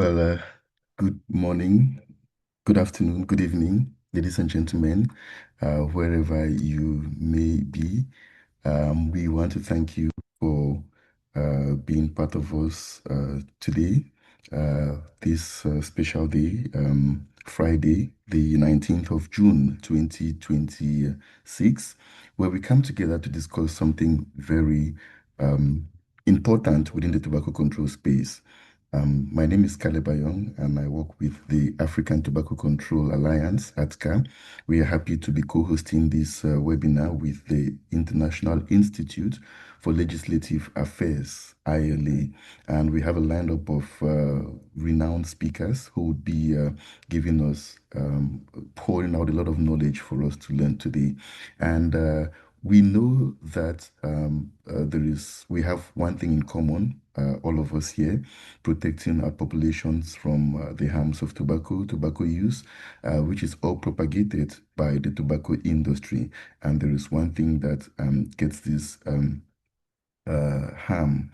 Well, good morning, good afternoon, good evening, ladies and gentlemen, wherever you may be. We want to thank you for being part of us today, this special day, Friday, the 19th of June, 2026, where we come together to discuss something very important within the tobacco control space. My name is Caleb Ayong, and I work with the African Tobacco Control Alliance, ATCA. We are happy to be co-hosting this webinar with the International Institute for Legislative Affairs, IILA. And we have a lineup of renowned speakers who would be giving us, pouring out a lot of knowledge for us to learn today. And we know that we have one thing in common, all of us here, protecting our populations from the harms of tobacco use, which is all propagated by the tobacco industry. And there is one thing that gets this harm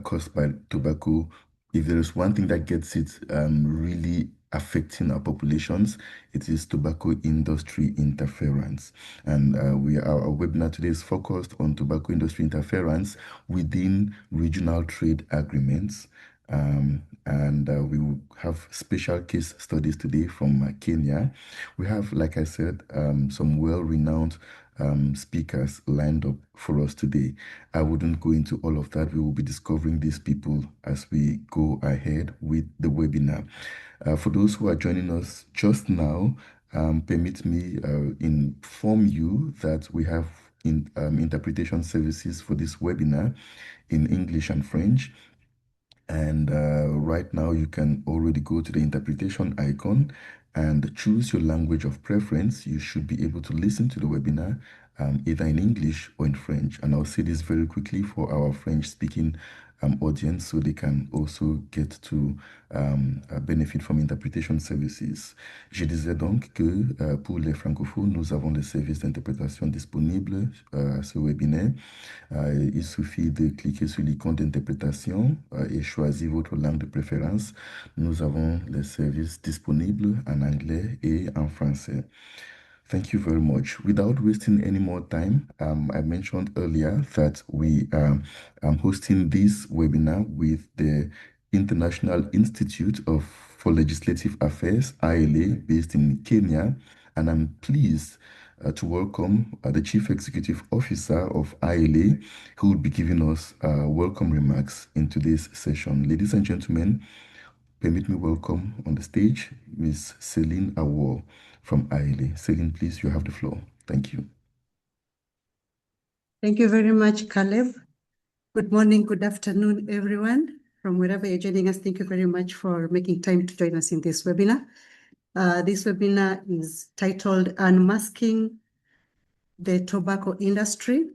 caused by tobacco. If there is one thing that gets it really affecting our populations, it is tobacco industry interference. And our webinar today is focused on tobacco industry interference within regional trade agreements. We will have special case studies today from Kenya. We have, like I said, some well-renowned speakers lined up for us today. I wouldn't go into all of that. We will be discovering these people as we go ahead with the webinar. For those who are joining us just now, permit me inform you that we have interpretation services for this webinar in English and French. And right now you can already go to the interpretation icon and choose your language of preference. You should be able to listen to the webinar either in English or in French. And I'll say this very quickly for our French-speaking audience so they can also get to benefit from interpretation services. Je disais donc que pour les francophones, nous avons des services d'interprétation disponibles à ce webinaire. Il suffit de cliquer sur l'icône d'interprétation et choisir votre langue de préférence. Nous avons les services disponibles en anglais et en français. Thank you very much. Without wasting any more time, I mentioned earlier that we are hosting this webinar with the International Institute for Legislative Affairs, IILA, based in Kenya, and I'm pleased to welcome the Chief Executive Officer of IILA, who will be giving us welcome remarks in today's session. Ladies and gentlemen, permit me welcome on the stage Ms. Celine Awor from IILA. Celine, please, you have the floor. Thank you. Thank you very much, Caleb. Good morning, good afternoon, everyone. From wherever you're joining us, thank you very much for making time to join us in this webinar. This webinar is titled Unmasking the Tobacco Industry,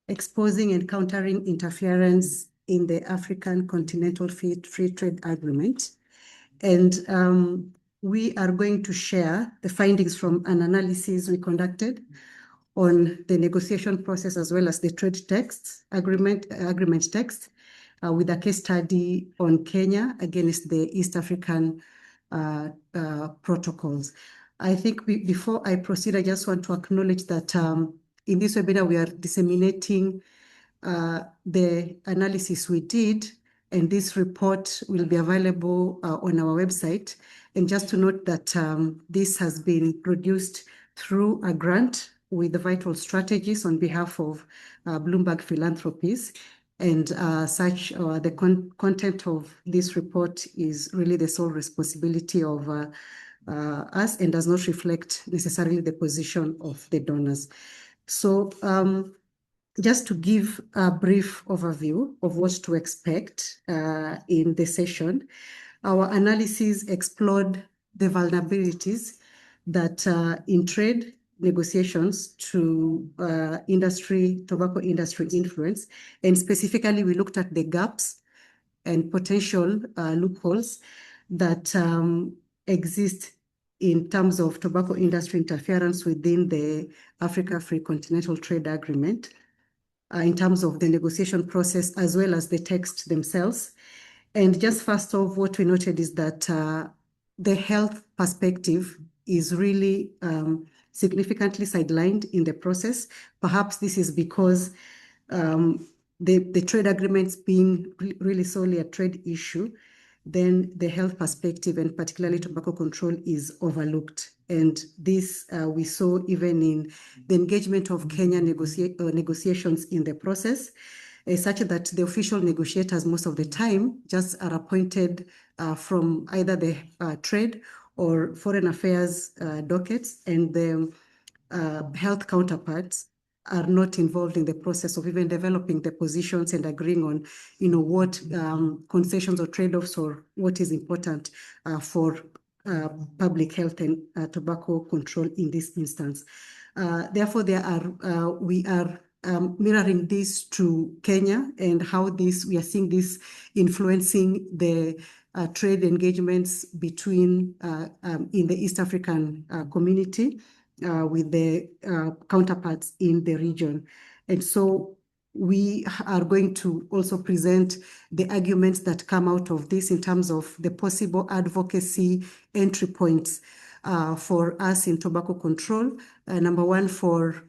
Exposing and Countering Interference in the African Continental Free Trade Agreement. And we are going to share the findings from an analysis we conducted on the negotiation process as well as the trade text, agreement text, with a case study on Kenya against the East African protocols. I think before I proceed, I just want to acknowledge that in this webinar, we are disseminating the analysis we did, and this report will be available on our website. And just to note that this has been produced through a grant with the Vital Strategies on behalf of Bloomberg Philanthropies. And the content of this report is really the sole responsibility of us and does not reflect necessarily the position of the donors. So just to give a brief overview of what to expect in the session, our analysis explored the vulnerabilities that in trade negotiations to tobacco industry influence. And specifically, we looked at the gaps and potential loopholes that exist in terms of tobacco industry interference within the Africa Free Continental Trade Agreement, in terms of the negotiation process as well as the text themselves. And just first off, what we noted is that the health perspective is really significantly sidelined in the process. Perhaps this is because the trade agreements being really solely a trade issue, then the health perspective and particularly tobacco control is overlooked. And this we saw even in the engagement of Kenya negotiations in the process, such that the official negotiators most of the time just are appointed from either the trade or foreign affairs dockets, and the health counterparts are not involved in the process of even developing the positions and agreeing on, what concessions or trade-offs or what is important for public health and tobacco control in this instance. Therefore, we are mirroring this to Kenya and how we are seeing this influencing the trade engagements between in the East African community with the counterparts in the region. And so we are going to also present the arguments that come out of this in terms of the possible advocacy entry points for us in tobacco control. Number one, for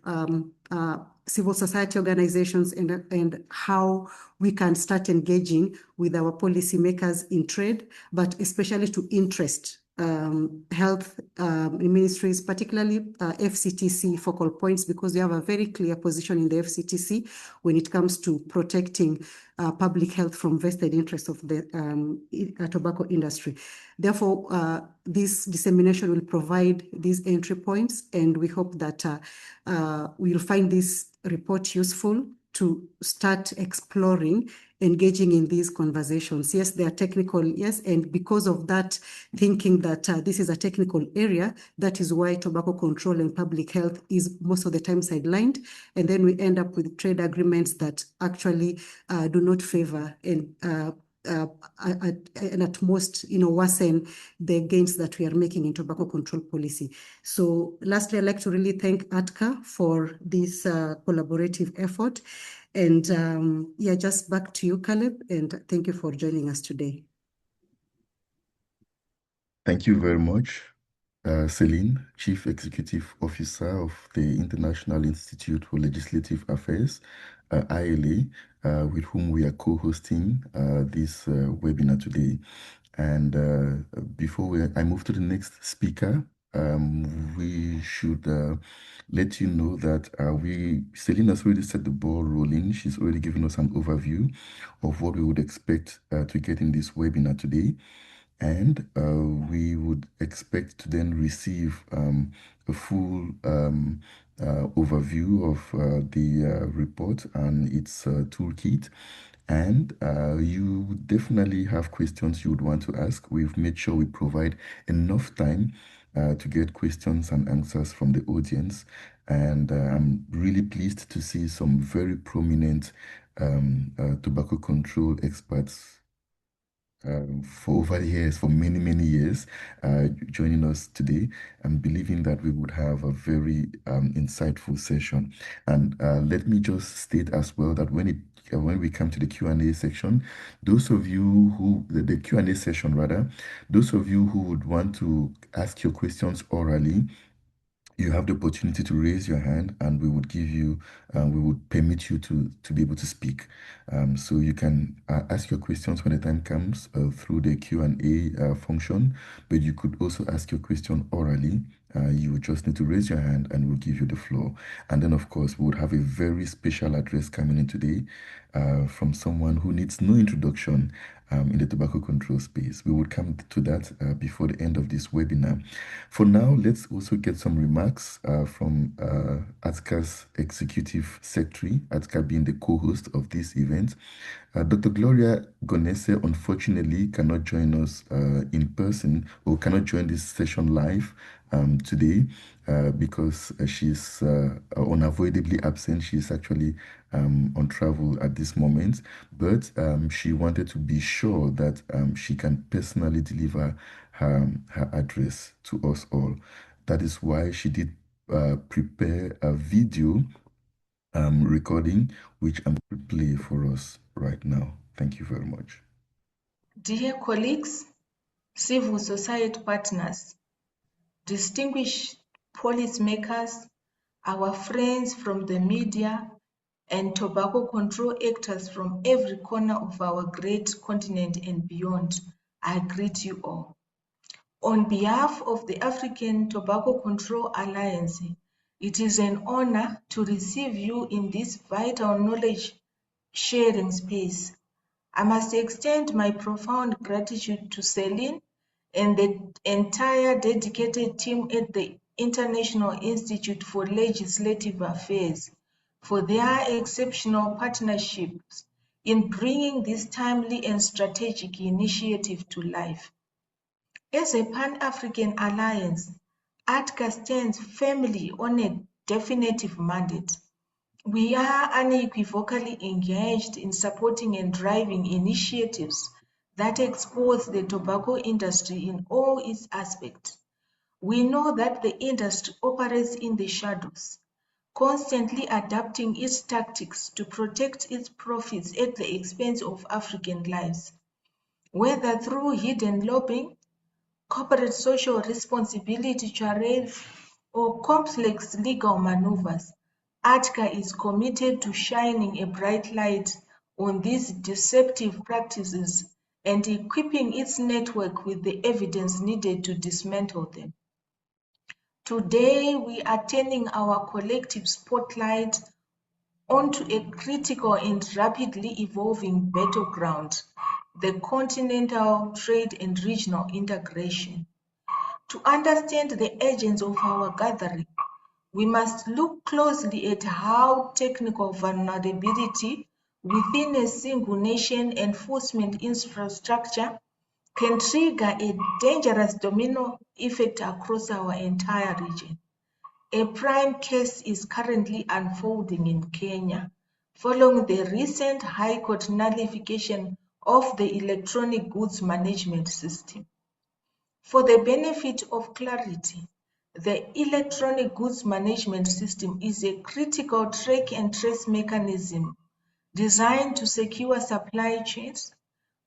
civil society organizations and how we can start engaging with our policymakers in trade, but especially to interest health ministries, particularly FCTC focal points, because we have a very clear position in the FCTC when it comes to protecting public health from vested interests of the tobacco industry. Therefore, this dissemination will provide these entry points, and we hope that we'll find this report useful to start exploring, engaging in these conversations. Yes, they are technical, yes, and because of that, thinking that this is a technical area, that is why tobacco control and public health is most of the time sidelined, and then we end up with trade agreements that actually do not favor and at most, worsen the gains that we are making in tobacco control policy. So lastly, I'd like to really thank ATCA for this collaborative effort. And yeah, just back to you, Caleb, and thank you for joining us today. Thank you very much, Celine, Chief Executive Officer of the International Institute for Legislative Affairs, IILA, with whom we are co-hosting this webinar today. And before I move to the next speaker, we should let you know that Celine has already set the ball rolling. She's already given us an overview of what we would expect to get in this webinar today. And we would expect to then receive a full overview of the report and its toolkit. And you definitely have questions you would want to ask. We've made sure we provide enough time to get questions and answers from the audience. And I'm really pleased to see some very prominent tobacco control experts for over the years, for many, many years, joining us today, and believing that we would have a very insightful session. And let me just state as well that when we come to the Q&A section, those of you who, the Q&A session rather, those of you who would want to ask your questions orally, you have the opportunity to raise your hand, and we would give you, we would permit you to be able to speak. So you can ask your questions when the time comes through the Q&A function, but you could also ask your question orally. You would just need to raise your hand and we'll give you the floor. And then, of course, we would have a very special address coming in today from someone who needs no introduction in the tobacco control space. We will come to that before the end of this webinar. For now, let's also get some remarks from ATCA's Executive Secretary, ATCA being the co-host of this event. Dr. Gloria Gonese unfortunately cannot join us in person, or cannot join this session live today because she's unavoidably absent. She's actually on travel at this moment, but she wanted to be sure that she can personally deliver her address to us all. That is why she did prepare a video recording, which I'm going to play for us right now. Thank you very much. Dear colleagues, civil society partners, distinguished policymakers, our friends from the media, and tobacco control actors from every corner of our great continent and beyond, I greet you all. On behalf of the African Tobacco Control Alliance, it is an honor to receive you in this vital knowledge sharing space. I must extend my profound gratitude to Celine and the entire dedicated team at the International Institute for Legislative Affairs for their exceptional partnerships in bringing this timely and strategic initiative to life. As a Pan-African alliance, ATCA stands firmly on a definitive mandate. We are unequivocally engaged in supporting and driving initiatives that expose the tobacco industry in all its aspects. We know that the industry operates in the shadows, constantly adapting its tactics to protect its profits at the expense of African lives, whether through hidden lobbying, corporate social responsibility charades, or complex legal maneuvers. ATCA is committed to shining a bright light on these deceptive practices and equipping its network with the evidence needed to dismantle them. Today, we are turning our collective spotlight onto a critical and rapidly evolving battleground, the continental trade and regional integration. To understand the agents of our gathering, we must look closely at how technical vulnerability within a single nation enforcement infrastructure can trigger a dangerous domino effect across our entire region. A prime case is currently unfolding in Kenya, following the recent High Court nullification of the electronic goods management system. For the benefit of clarity, the electronic goods management system is a critical track and trace mechanism designed to secure supply chains,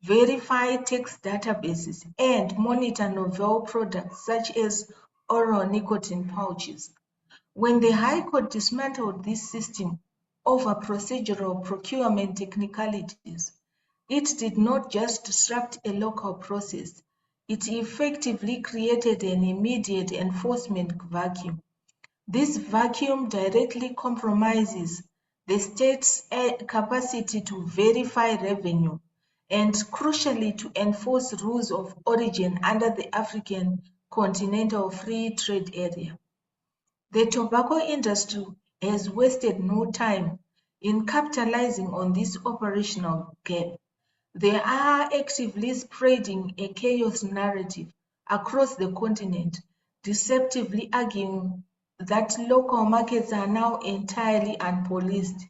verify tax databases, and monitor novel products such as oral nicotine pouches. When the High Court dismantled this system over procedural procurement technicalities, it did not just disrupt a local process, it effectively created an immediate enforcement vacuum. This vacuum directly compromises the state's capacity to verify revenue and, crucially, to enforce rules of origin under the African Continental Free Trade Area. The tobacco industry has wasted no time in capitalizing on this operational gap. They are actively spreading a chaos narrative across the continent, deceptively arguing that local markets are now entirely unpoliced.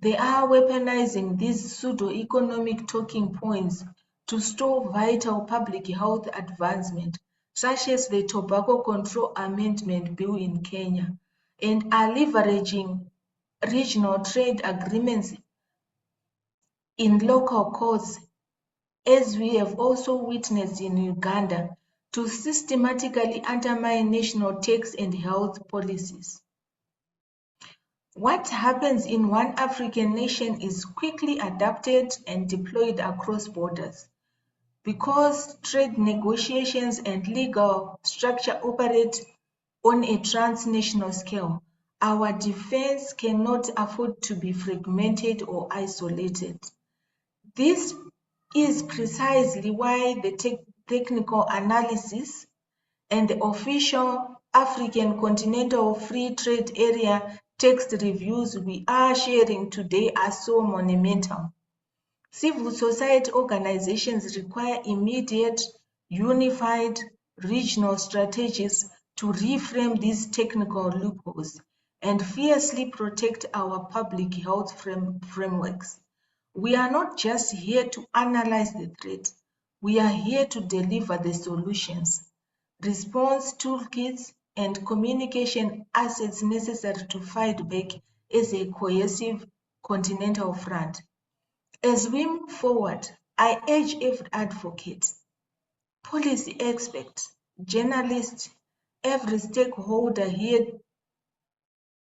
They are weaponizing these pseudo-economic talking points to stall vital public health advancement, such as the Tobacco Control Amendment Bill in Kenya, and are leveraging regional trade agreements in local courts, as we have also witnessed in Uganda, to systematically undermine national tax and health policies. What happens in one African nation is quickly adapted and deployed across borders. Because trade negotiations and legal structure operate on a transnational scale, our defense cannot afford to be fragmented or isolated. This is precisely why the technical analysis and the official African Continental Free Trade Area text reviews we are sharing today are so monumental. Civil society organizations require immediate, unified, regional strategies to reframe these technical loopholes and fiercely protect our public health frameworks. We are not just here to analyze the threat, we are here to deliver the solutions, response toolkits, and communication assets necessary to fight back as a cohesive continental front. As we move forward, I urge every advocate, policy expert, journalist, every stakeholder here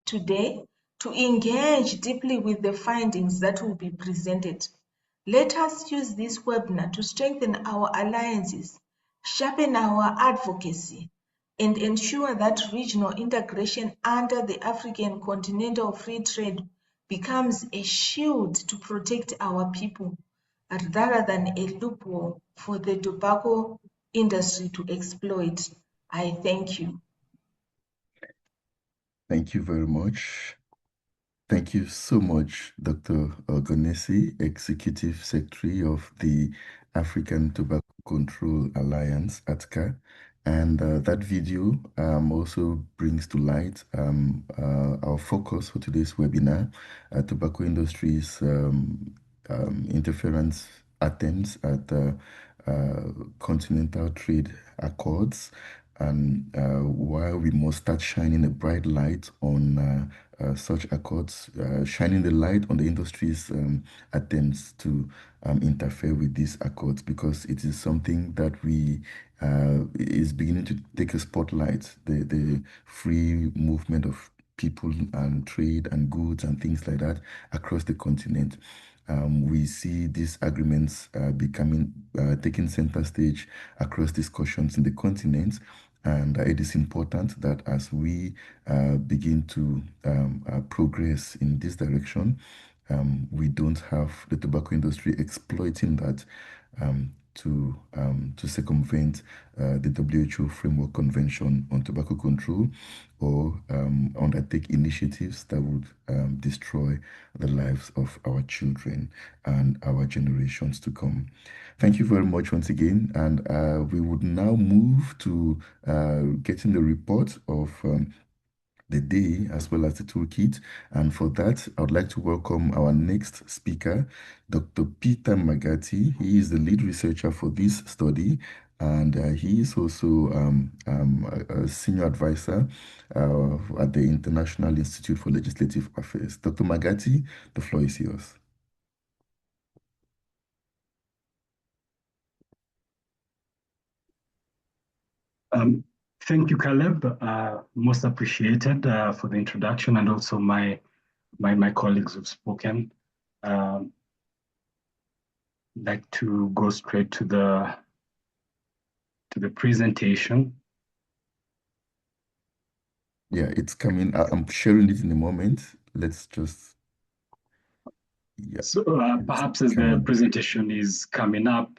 today to engage deeply with the findings that will be presented. Let us use this webinar to strengthen our alliances, sharpen our advocacy, and ensure that regional integration under the African Continental Free Trade becomes a shield to protect our people, rather than a loophole for the tobacco industry to exploit. I thank you. Thank you very much. Thank you so much, Dr. Ogonesi, Executive Secretary of the African Tobacco Control Alliance, ATCA. And that video also brings to light our focus for today's webinar, tobacco industry's interference attempts at continental trade accords, and while we must start shining a bright light on such accords, shining the light on the industry's attempts to interfere with these accords, because it is something that we is beginning to take a spotlight, the free movement of people and trade and goods and things like that across the continent. We see these agreements taking center stage across discussions in the continent. And it is important that as we begin to progress in this direction, we don't have the tobacco industry exploiting that to circumvent the WHO Framework Convention on Tobacco Control, or undertake initiatives that would destroy the lives of our children and our generations to come. Thank you very much once again, and we would now move to getting the report of the day as well as the toolkit. And for that, I would like to welcome our next speaker, Dr. Peter Magati. He is the lead researcher for this study, and he is also a senior advisor at the International Institute for Legislative Affairs. Dr. Magati, the floor is yours. Thank you, Caleb. Most appreciated for the introduction, and also my colleagues who've spoken. Like to go straight to the presentation. Yeah, it's coming. I'm sharing it in a moment. Let's just. Yeah. So perhaps as the presentation is coming up,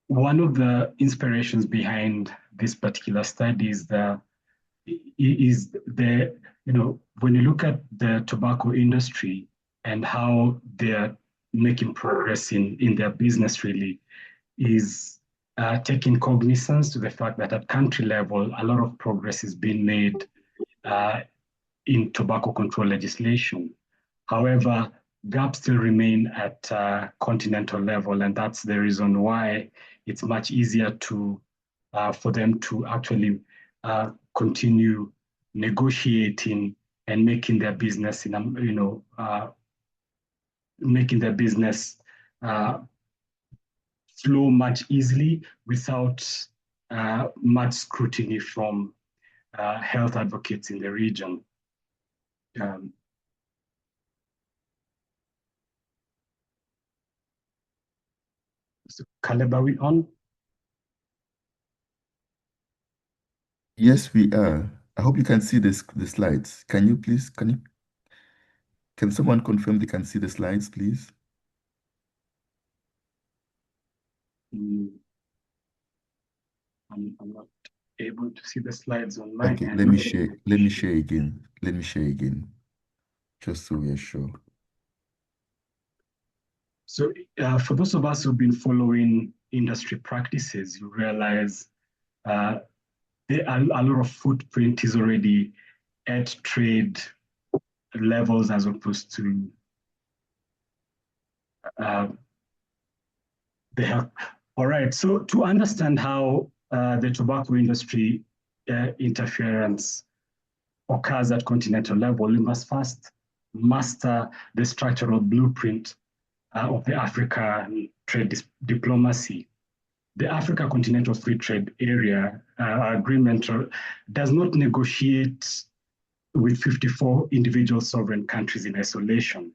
one of the inspirations behind this particular study is when you look at the tobacco industry and how they're making progress in their business, really is taking cognizance to the fact that at country level, a lot of progress is being made in tobacco control legislation. However, gaps still remain at continental level, and that's the reason why it's much easier for them to actually continue negotiating and making their business flow much easily without much scrutiny from health advocates in the region. So Caleb, are we on? Yes, we are. I hope you can see the slides. Can someone confirm they can see the slides, please? I'm not able to see the slides on my end. Let me share again. Just so we are sure. So for those of us who've been following industry practices, you realize a lot of footprint is already at trade levels as opposed to the health. All right, so to understand how the tobacco industry interference occurs at continental level, we must first master the structural blueprint of the African trade diplomacy. The Africa Continental Free Trade Area Agreement does not negotiate with 54 individual sovereign countries in isolation.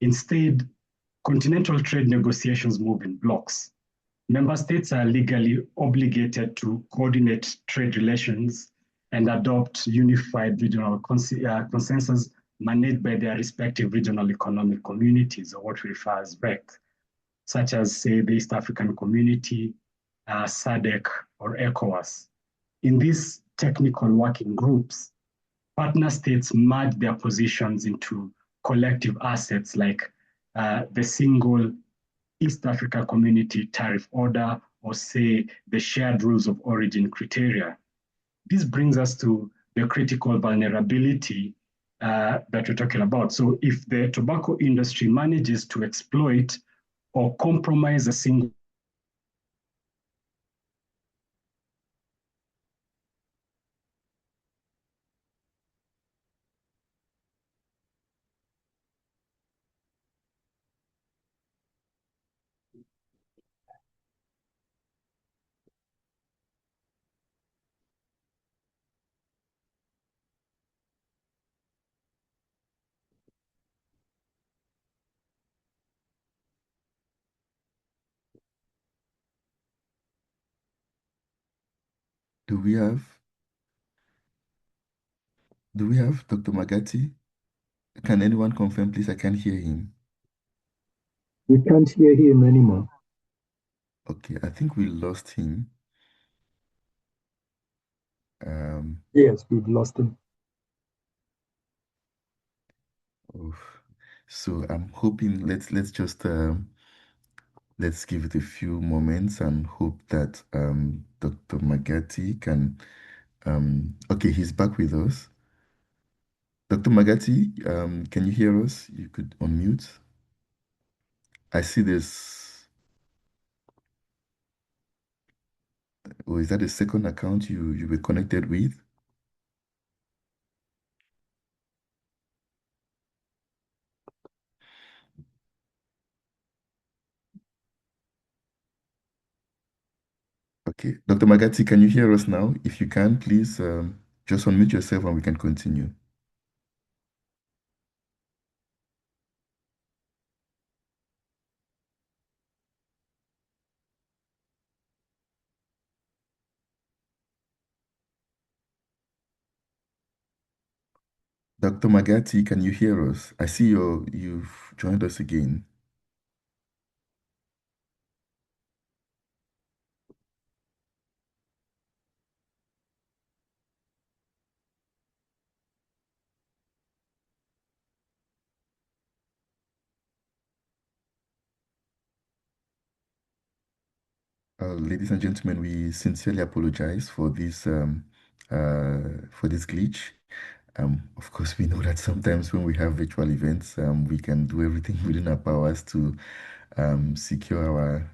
Instead, continental trade negotiations move in blocks. Member states are legally obligated to coordinate trade relations and adopt unified regional consensus managed by their respective regional economic communities, or what we refer as REC, such as, say, the East African Community, SADC, or ECOWAS. In these technical working groups, partner states merge their positions into collective assets like the single East Africa Community Tariff Order, or say the shared rules of origin criteria. This brings us to the critical vulnerability that we're talking about. So if the tobacco industry manages to exploit or compromise a single Do we have Dr. Magati? Can anyone confirm, please? I can't hear him. We can't hear him anymore. Okay, I think we lost him. Yes, we've lost him. So I'm hoping let's just let's give it a few moments and hope that Dr. Magati can okay, he's back with us. Dr. Magati, can you hear us? You could unmute. I see this. Or is that a second account you were connected with? Okay, Dr. Magati, can you hear us now? If you can, please just unmute yourself and we can continue. Dr. Magati, can you hear us? I see you've joined us again. Ladies and gentlemen, we sincerely apologize for this glitch. Of course, we know that sometimes when we have virtual events, we can do everything within our powers to secure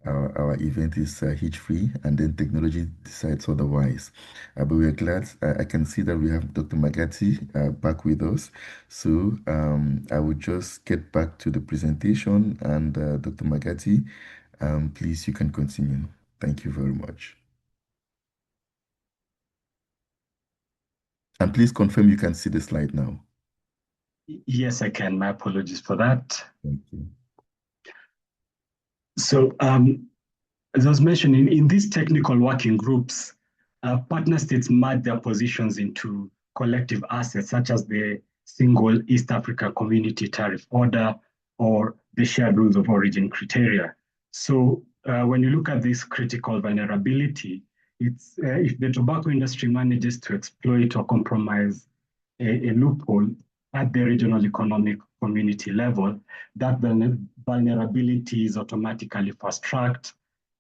our event is hitch-free, and then technology decides otherwise. But we are glad. I can see that we have Dr. Magati back with us. So I will just get back to the presentation, and Dr. Magati, please, you can continue. Thank you very much. And please confirm you can see the slide now. Yes, I can. My apologies for that. Thank you. So, as I was mentioning, in these technical working groups, partner states merge their positions into collective assets, such as the single East Africa Community Tariff Order or the shared rules of origin criteria. So when you look at this critical vulnerability, it's if the tobacco industry manages to exploit or compromise a loophole at the regional economic community level, that vulnerability is automatically fast-tracked.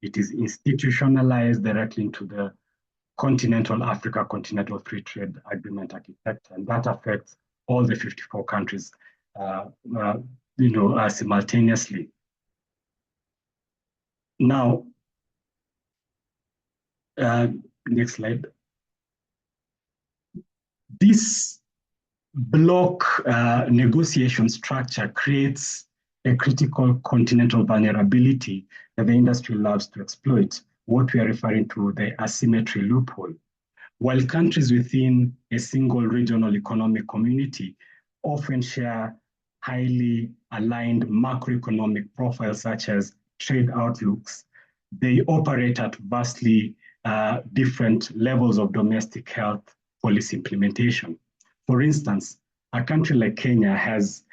It is institutionalized directly into the continental Africa Continental Free Trade Agreement architecture, and that affects all the 54 countries, simultaneously. Now, next slide. This block negotiation structure creates a critical continental vulnerability that the industry loves to exploit, what we are referring to the asymmetry loophole. While countries within a single regional economic community often share highly aligned macroeconomic profiles such as trade outlooks, they operate at vastly different levels of domestic health policy implementation. For instance, a country like Kenya has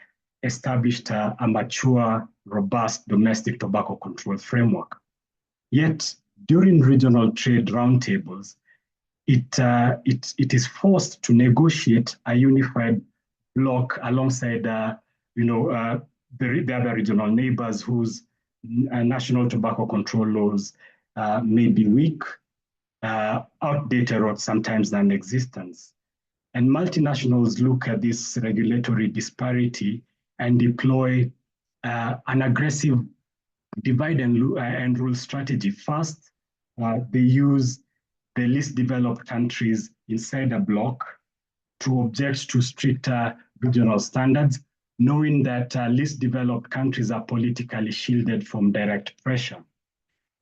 established a mature, robust domestic tobacco control framework. Yet, during regional trade roundtables, it is forced to negotiate a unified bloc alongside the other regional neighbors whose national tobacco control laws may be weak, outdated, or sometimes non-existent. And multinationals look at this regulatory disparity and deploy an aggressive divide and rule strategy. First, they use the least developed countries inside a bloc to object to stricter regional standards, knowing that least developed countries are politically shielded from direct pressure.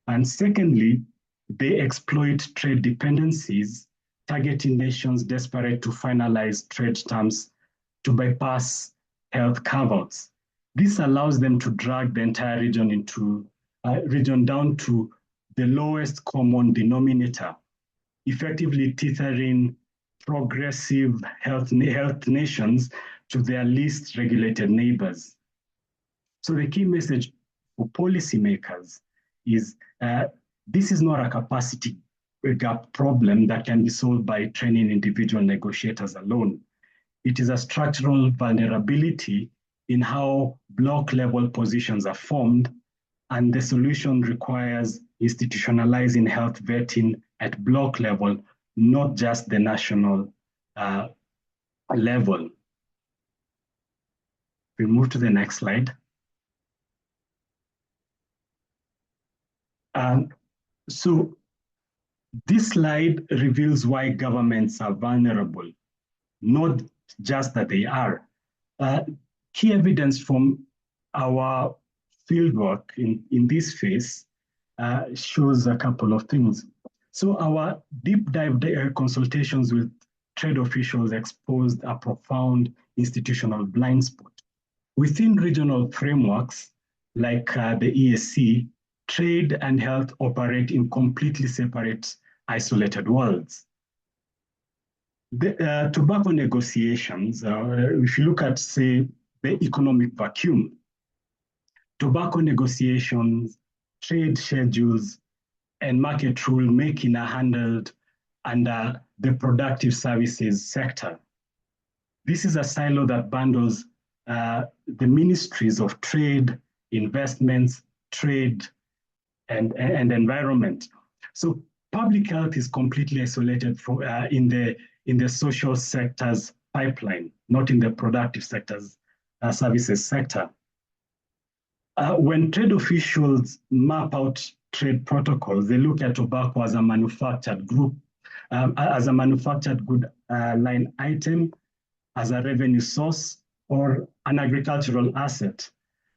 And secondly, they exploit trade dependencies, targeting nations desperate to finalize trade terms to bypass health carve-outs. This allows them to drag the entire region down to the lowest common denominator, effectively tethering progressive health nations to their least regulated neighbors. So the key message for policymakers is this is not a capacity gap problem that can be solved by training individual negotiators alone. It is a structural vulnerability in how block-level positions are formed, and the solution requires institutionalizing health vetting at block level, not just the national level. We move to the next slide. So this slide reveals why governments are vulnerable, not just that they are. Key evidence from our fieldwork in this phase shows a couple of things. So our deep dive consultations with trade officials exposed a profound institutional blind spot. Within regional frameworks like the EAC, trade and health operate in completely separate, isolated worlds. The tobacco negotiations, if you look at, say, the economic vacuum, tobacco negotiations, trade schedules, and market rulemaking are handled under the productive services sector. This is a silo that bundles the ministries of trade, investments, trade, and environment. So public health is completely isolated from, in the social sector's pipeline, not in the productive sector's services sector. When trade officials map out trade protocols, they look at tobacco as a manufactured group, as a manufactured good line item, as a revenue source, or an agricultural asset.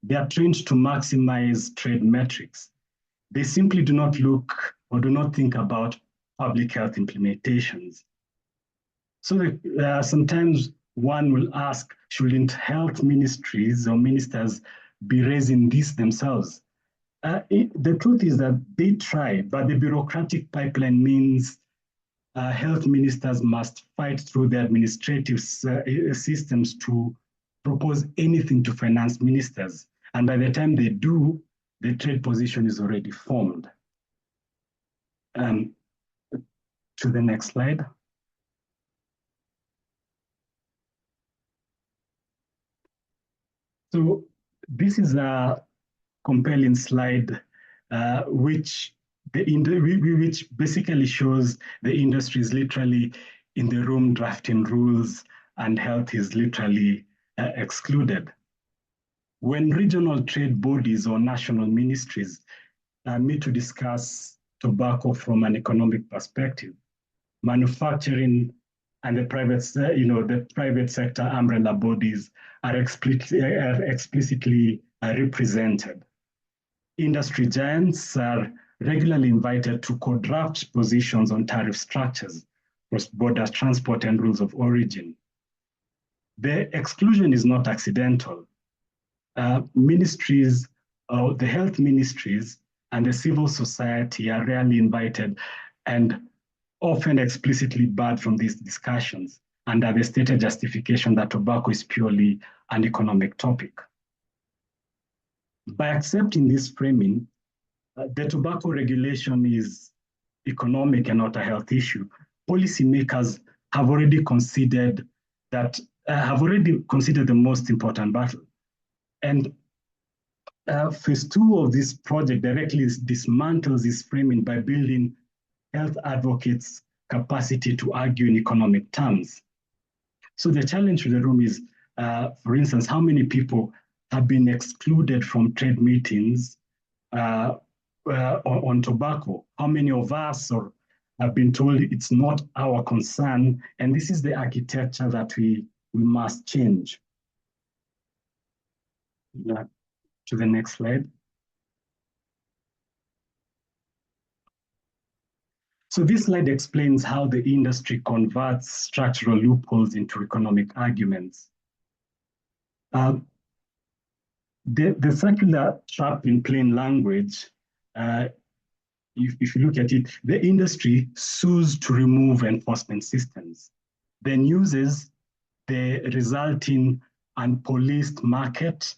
They are trained to maximize trade metrics. They simply do not look or do not think about public health implementations. So sometimes one will ask, shouldn't health ministries or ministers be raising this themselves? The truth is that they try, but the bureaucratic pipeline means health ministers must fight through the administrative systems to propose anything to finance ministers. And by the time they do, the trade position is already formed. To the next slide. So this is a compelling slide which basically shows the industry is literally in the room drafting rules and health is literally excluded. When regional trade bodies or national ministries meet to discuss tobacco from an economic perspective, manufacturing and the private sector umbrella bodies are explicitly represented. Industry giants are regularly invited to co-draft positions on tariff structures, cross-border transport, and rules of origin. The exclusion is not accidental. Ministries, the health ministries and the civil society are rarely invited and often explicitly barred from these discussions under the stated justification that tobacco is purely an economic topic. By accepting this framing, the tobacco regulation is economic and not a health issue. Policymakers have already considered the most important battle. And phase 2 of this project directly dismantles this framing by building health advocates' capacity to argue in economic terms. So the challenge to the room is, for instance, how many people have been excluded from trade meetings on tobacco? How many of us have been told it's not our concern, and this is the architecture that we must change? Yeah. To the next slide. So this slide explains how the industry converts structural loopholes into economic arguments. The circular trap in plain language, if you look at it, the industry sues to remove enforcement systems, then uses the resulting unpoliced market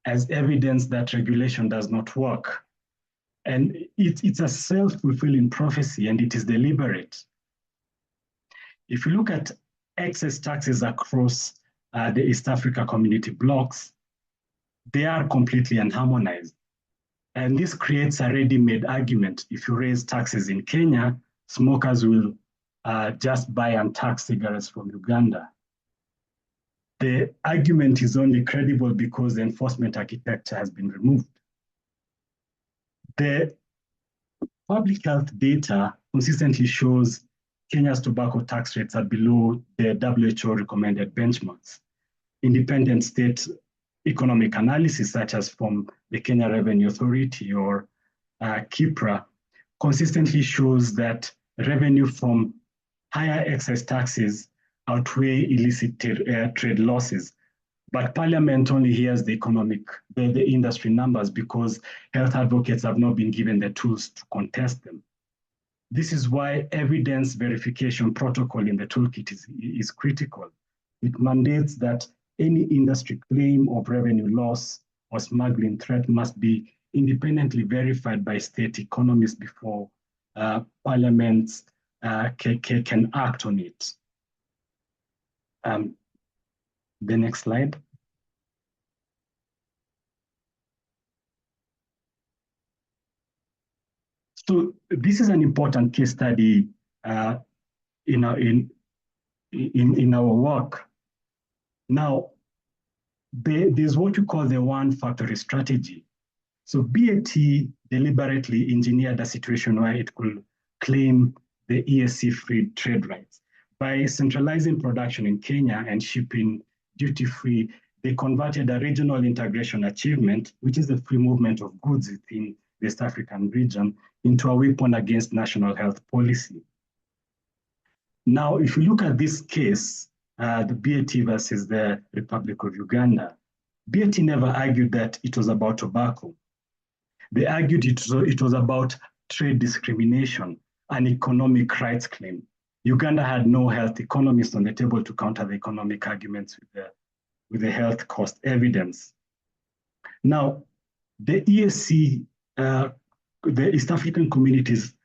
as evidence that regulation does not work. And it's a self-fulfilling prophecy, and it is deliberate. If you look at excess taxes across the East Africa community blocks, they are completely unharmonized. And this creates a ready-made argument. If you raise taxes in Kenya, smokers will just buy and tax cigarettes from Uganda. The argument is only credible because the enforcement architecture has been removed. The public health data consistently shows Kenya's tobacco tax rates are below the WHO recommended benchmarks. Independent state economic analysis, such as from the Kenya Revenue Authority or KIPRA, consistently shows that revenue from higher excess taxes outweigh illicit trade losses. But Parliament only hears the industry numbers because health advocates have not been given the tools to contest them. This is why evidence verification protocol in the toolkit is critical. It mandates that any industry claim of revenue loss or smuggling threat must be independently verified by state economists before parliaments can act on it. The next slide. So this is an important case study in our work. Now, there's what you call the one factory strategy. So BAT deliberately engineered a situation where it could claim the EAC-free trade rights. By centralizing production in Kenya and shipping duty-free, they converted a regional integration achievement, which is the free movement of goods within the East African region, into a weapon against national health policy. Now, if you look at this case, the BAT versus the Republic of Uganda, BAT never argued that it was about tobacco. They argued it was about trade discrimination, an economic rights claim. Uganda had no health economists on the table to counter the economic arguments with the health cost evidence. Now, the EAC, the East African Communities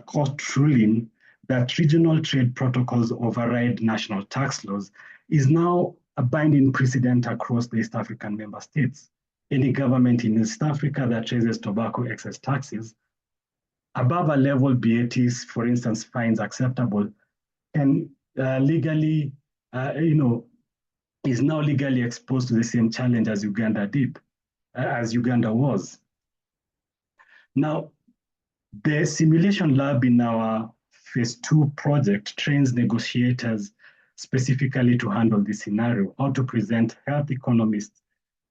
court ruling that regional trade protocols override national tax laws is now a binding precedent across the East African member states. Any government in East Africa that raises tobacco excess taxes above a level BAT, for instance, finds acceptable, can legally, is now legally exposed to the same challenge as Uganda did, as Uganda was. Now, the simulation lab in our phase 2 project trains negotiators specifically to handle this scenario, how to present health economists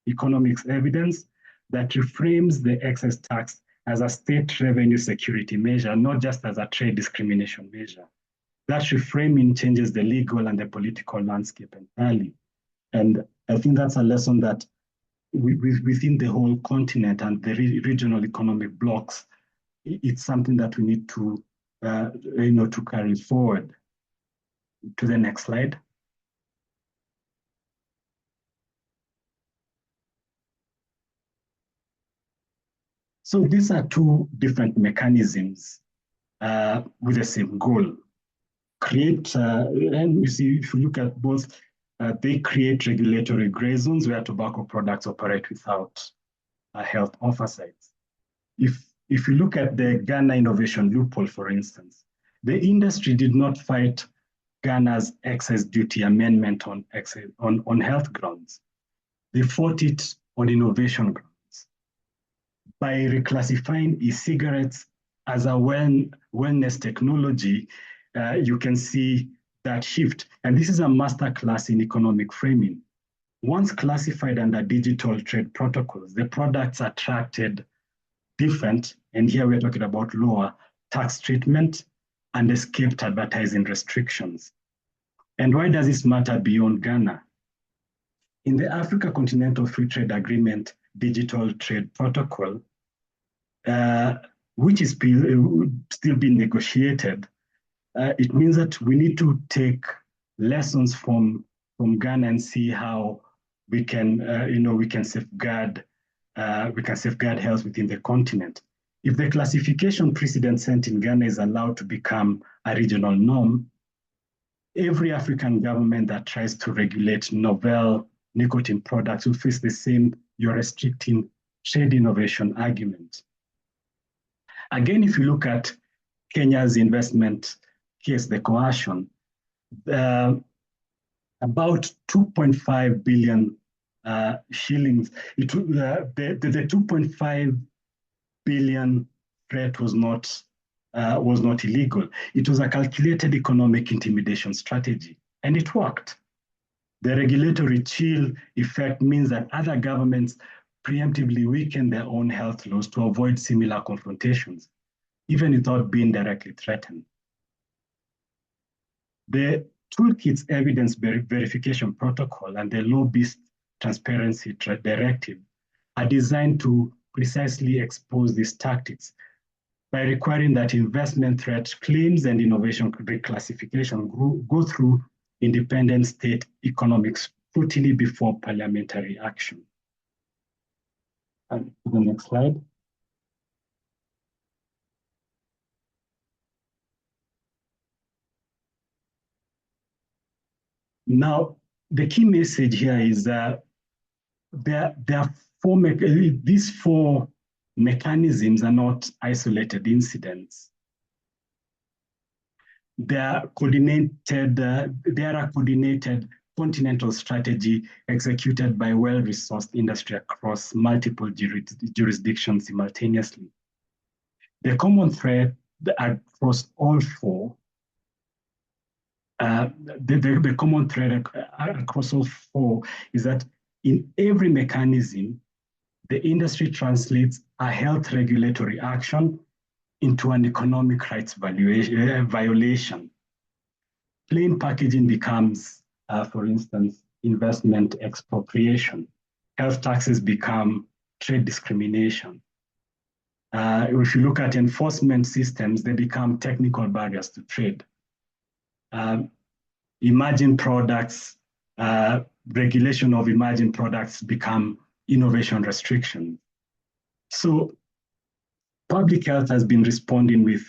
economics evidence that reframes the excess tax as a state revenue security measure, not just as a trade discrimination measure. That reframing changes the legal and the political landscape entirely. And I think that's a lesson that within the whole continent and the regional economic blocks, it's something that we need to, to carry forward. To the next slide. So these are two different mechanisms with the same goal. Create, and you see, if you look at both, they create regulatory gray zones where tobacco products operate without health oversight. If you look at the Ghana innovation loophole, for instance, the industry did not fight Ghana's excess duty amendment on health grounds. They fought it on innovation grounds. By reclassifying e-cigarettes as a wellness technology, you can see that shift. And this is a masterclass in economic framing. Once classified under digital trade protocols, the products attracted different, and here we're talking about lower tax treatment and escaped advertising restrictions. And why does this matter beyond Ghana? In the Africa Continental Free Trade Agreement Digital Trade Protocol, which is still being negotiated, it means that we need to take lessons from Ghana and see how we can, we can safeguard health within the continent. If the classification precedent set in Ghana is allowed to become a regional norm, every African government that tries to regulate novel nicotine products will face the same "you're restricting trade innovation" argument. Again, if you look at Kenya's investment case, the coercion, about 2.5 billion shillings. The 2.5 billion threat was not illegal. It was a calculated economic intimidation strategy, and it worked. The regulatory chill effect means that other governments preemptively weaken their own health laws to avoid similar confrontations, even without being directly threatened. The toolkit's evidence verification protocol and the law-based transparency directive are designed to precisely expose these tactics by requiring that investment threat claims and innovation reclassification go through independent state economic scrutiny before parliamentary action. And the next slide. Now, the key message here is that these four mechanisms are not isolated incidents. They are a coordinated continental strategy executed by well-resourced industry across multiple jurisdictions simultaneously. The common thread across all four, the common thread across all four is that in every mechanism, the industry translates a health regulatory action into an economic rights violation. Plain packaging becomes, for instance, investment expropriation. Health taxes become trade discrimination. If you look at enforcement systems, they become technical barriers to trade. Emerging products, regulation of emerging products become innovation restrictions. So public health has been responding with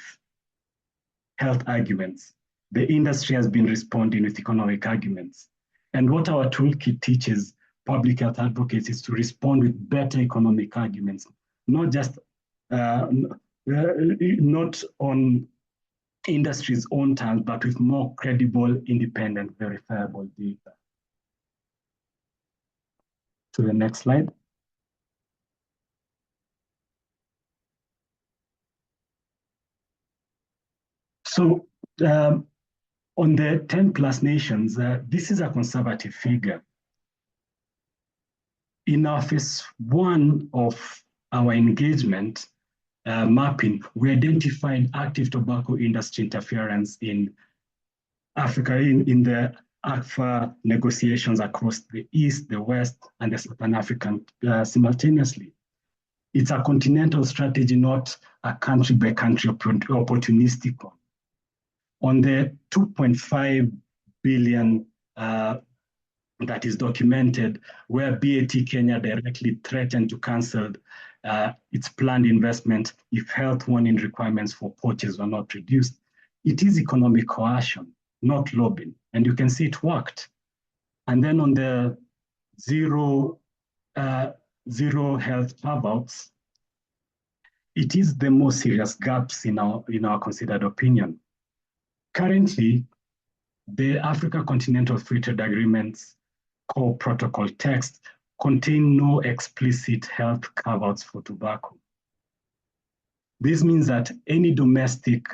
health arguments. The industry has been responding with economic arguments. And what our toolkit teaches public health advocates is to respond with better economic arguments, not just not on industry's own terms, but with more credible, independent, verifiable data. To the next slide. So on the 10+ nations, this is a conservative figure. in our phase 1 of our engagement mapping, we identified active tobacco industry interference in Africa, in the AfCFTA negotiations across the East, the West, and the Southern African simultaneously. It's a continental strategy, not a country-by-country opportunistic one. On the 2.5 billion that is documented, where BAT Kenya directly threatened to cancel its planned investment if health warning requirements for poachers were not reduced, it is economic coercion, not lobbying. And you can see it worked. And then on the zero health carve-outs, it is the most serious gaps in our considered opinion. Currently, the Africa Continental Free Trade Agreement's core protocol text contain no explicit health carve-outs for tobacco. This means that any domestic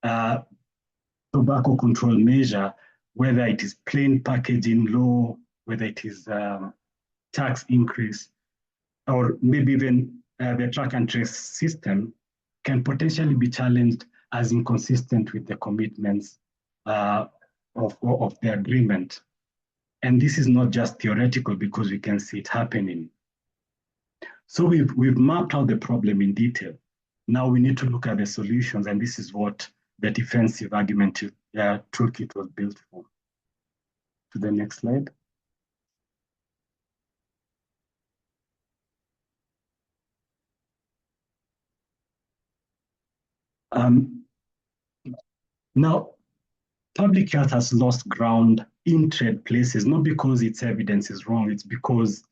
tobacco control measure, whether it is plain packaging law, whether it is tax increase, or maybe even the track and trace system, can potentially be challenged as inconsistent with the commitments of the agreement. And this is not just theoretical, because we can see it happening. So we've mapped out the problem in detail. Now we need to look at the solutions, and this is what the defensive argument toolkit was built for. To the next slide. Now, public health has lost ground in trade places, not because its evidence is wrong, it's because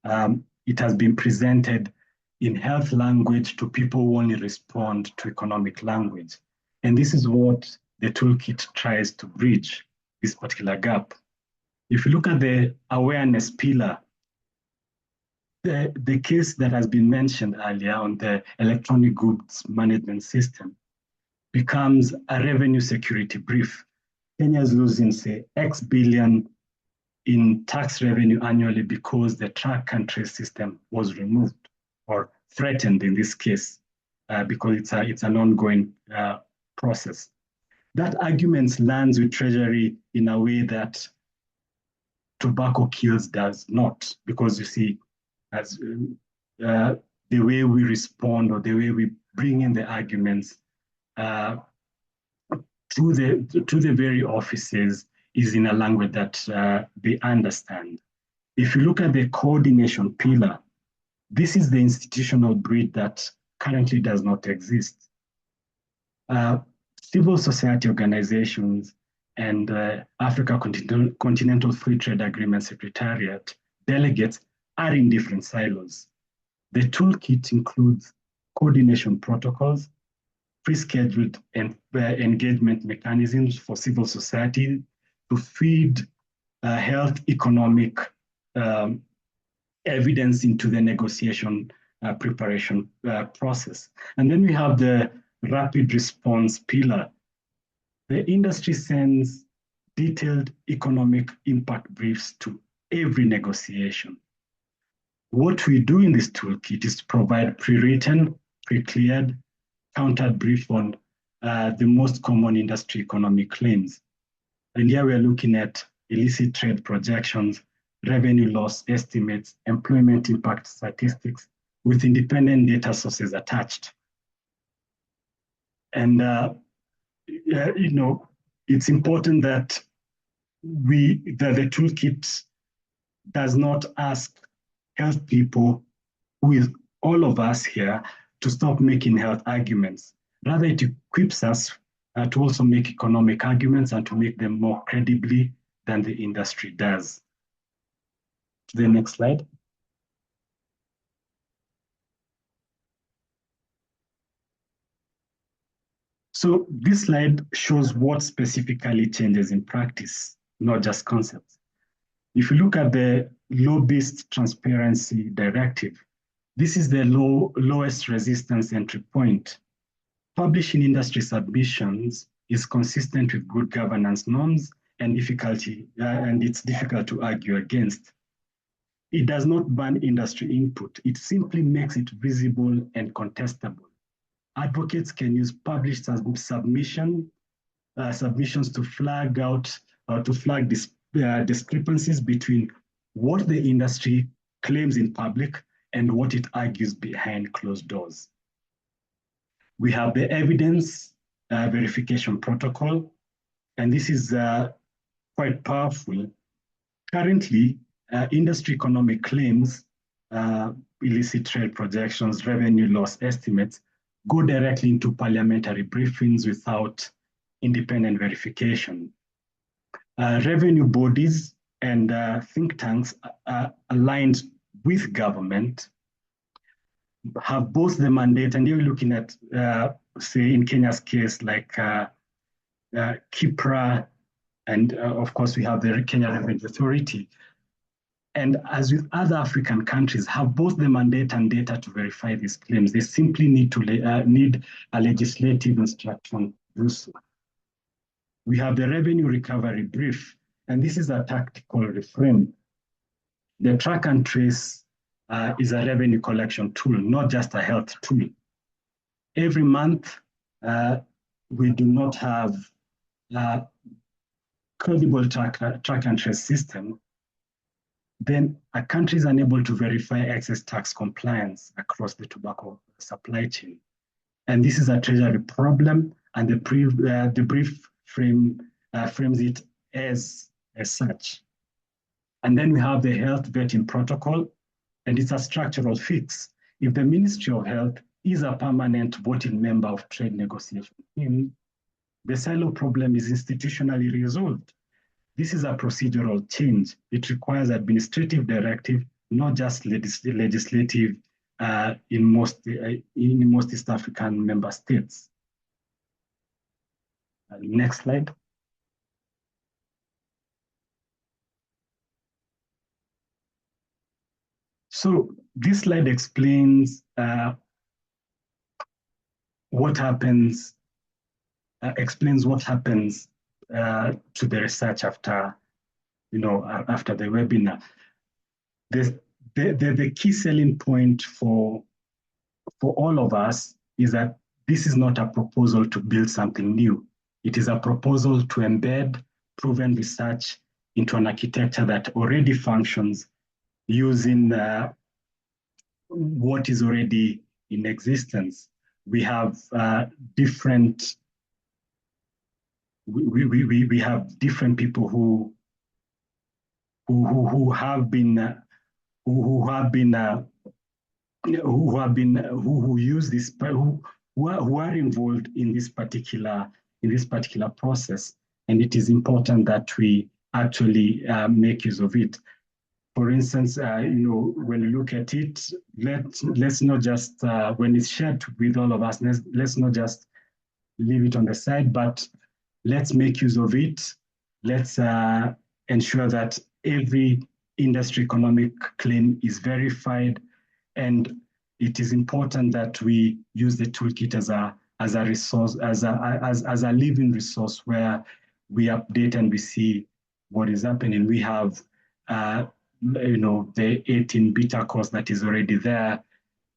it has been presented in health language to people who only respond to economic language. And this is what the toolkit tries to bridge, this particular gap. If you look at the awareness pillar, the case that has been mentioned earlier on the electronic goods management system becomes a revenue security brief. Kenya is losing, say, X billion in tax revenue annually because the track and trace system was removed or threatened in this case, because it's an ongoing process. That argument lands with Treasury in a way that tobacco kills does not, because you see, as the way we respond or the way we bring in the arguments to the very offices is in a language that they understand. If you look at the coordination pillar, this is the institutional bridge that currently does not exist. Civil society organizations and Africa Continental Free Trade Agreement Secretariat delegates are in different silos. The toolkit includes coordination protocols, pre-scheduled engagement mechanisms for civil society to feed health economic evidence into the negotiation preparation process. And then we have the rapid response pillar. The industry sends detailed economic impact briefs to every negotiation. What we do in this toolkit is to provide pre-written, pre-cleared, countered brief on the most common industry economic claims. And here we are looking at illicit trade projections, revenue loss estimates, employment impact statistics with independent data sources attached. And it's important that the toolkit does not ask health people, with all of us here, to stop making health arguments. Rather, it equips us to also make economic arguments and to make them more credibly than the industry does. To the next slide. So this slide shows what specifically changes in practice, not just concepts. If you look at the Lobbyist Transparency Directive, this is the lowest resistance entry point. Publishing industry submissions is consistent with good governance norms and it's difficult to argue against. it does not ban industry input. It simply makes it visible and contestable. Advocates can use published submissions to flag out or to flag discrepancies between what the industry claims in public and what it argues behind closed doors. We have the evidence verification protocol, and this is quite powerful. Currently, industry economic claims, illicit trade projections, revenue loss estimates go directly into parliamentary briefings without independent verification. Revenue bodies and think tanks aligned with government have both the mandate, and you're looking at, say, in Kenya's case, like KIPRA, and of course we have the Kenya Revenue Authority. And as with other African countries, have both the mandate and data to verify these claims. They simply need a legislative instruction to do so. We have the revenue recovery brief, and this is a tactical reframe. The track and trace is a revenue collection tool, not just a health tool. Every month, we do not have a credible track and trace system. Then a country is unable to verify excess tax compliance across the tobacco supply chain. And this is a treasury problem, and the brief frames it as such. And then we have the health vetting protocol, and it's a structural fix. If the Ministry of Health is a permanent voting member of trade negotiation team, the silo problem is institutionally resolved. This is a procedural change. It requires administrative directive, not just legislative in most East African member states. Next slide. So this slide explains what happens to the research after the webinar. The key selling point for all of us is that this is not a proposal to build something new. It is a proposal to embed proven research into an architecture that already functions using what is already in existence. We have different people who are involved in this particular process, and it is important that we actually make use of it. For instance, when you look at it, let's not just when it's shared with all of us, let's not just leave it on the side, but let's make use of it. Let's ensure that every industry economic claim is verified, and it is important that we use the toolkit as a resource, as a living resource where we update and we see what is happening. We have the 18 beta course that is already there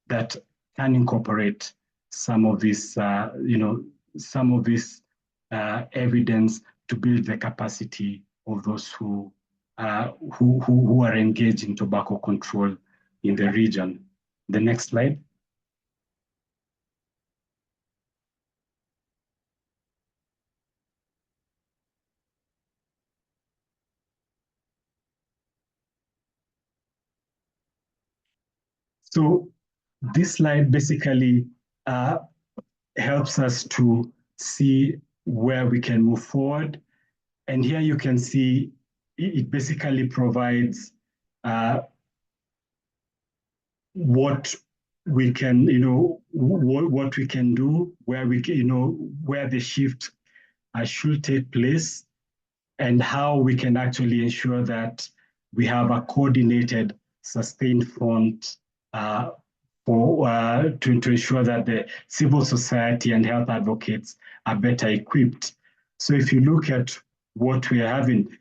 that can incorporate some of this evidence to build the capacity of those who are engaged in tobacco control in the region. The next slide. So this slide basically helps us to see where we can move forward. And here you can see it basically provides what we can, what we can do, where we can, where the shift should take place, and how we can actually ensure that we have a coordinated, sustained front to ensure that the civil society and health advocates are better equipped. So if you look at what we are having,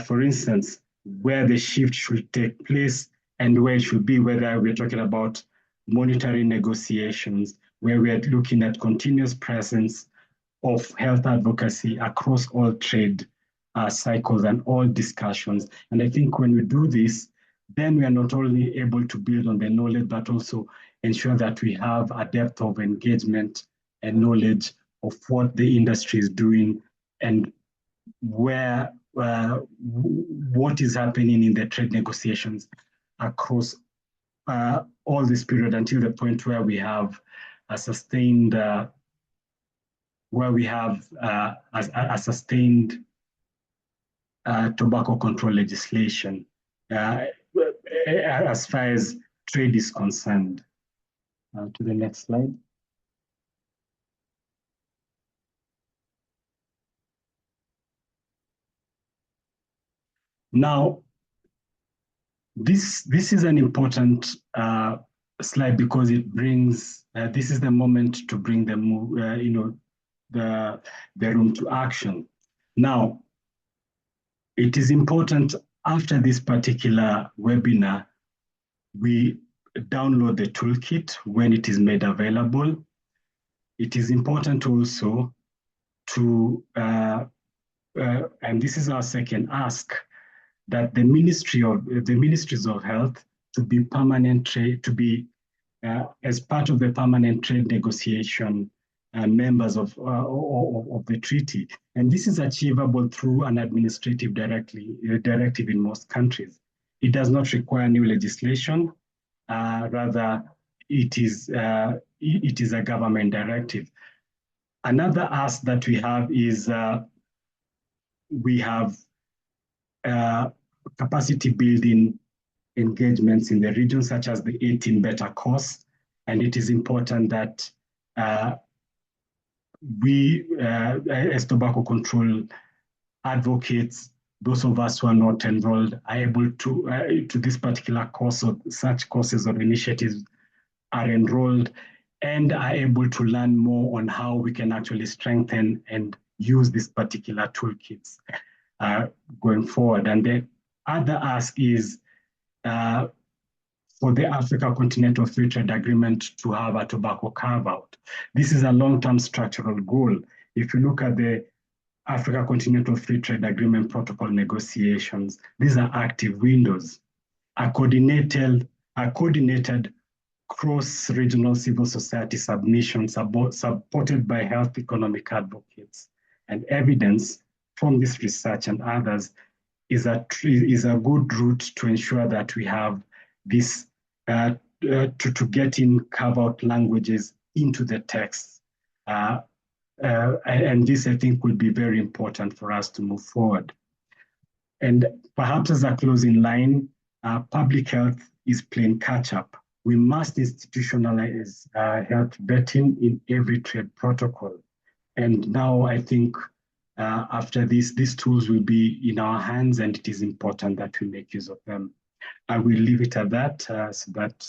for instance, where the shift should take place and where it should be, whether we're talking about monetary negotiations, where we are looking at continuous presence of health advocacy across all trade cycles and all discussions. And I think when we do this, then we are not only able to build on the knowledge, but also ensure that we have a depth of engagement and knowledge of what the industry is doing and where what is happening in the trade negotiations across all this period until the point where we have a sustained a sustained tobacco control legislation as far as trade is concerned. To the next slide. Now, this is an important slide because it brings, this is the moment to bring the room to action. Now, it is important after this particular webinar, we download the toolkit when it is made available. It is important also to, and this is our second ask, that the ministries of health to be permanent trade, to be as part of the permanent trade negotiation members of the treaty. And this is achievable through an administrative directive in most countries. It does not require new legislation. Rather, it is a government directive. Another ask that we have is we have capacity building engagements in the region, such as the 18 Better course. And it is important that we, as tobacco control advocates, those of us who are not enrolled, are able to this particular course or such courses or initiatives are enrolled and are able to learn more on how we can actually strengthen and use these particular toolkits going forward. And the other ask is for the Africa Continental Free Trade Agreement to have a tobacco carve-out. This is a long-term structural goal. If you look at the Africa Continental Free Trade Agreement protocol negotiations, these are active windows. A coordinated cross-regional civil society submission supported by health economic advocates. And evidence from this research and others is a good route to ensure that we have this, to get in carve-out languages into the text. And this, I think, will be very important for us to move forward. And perhaps as a closing line, public health is playing catch-up. We must institutionalize health vetting in every trade protocol. And now I think after this, these tools will be in our hands, and it is important that we make use of them. I will leave it at that so that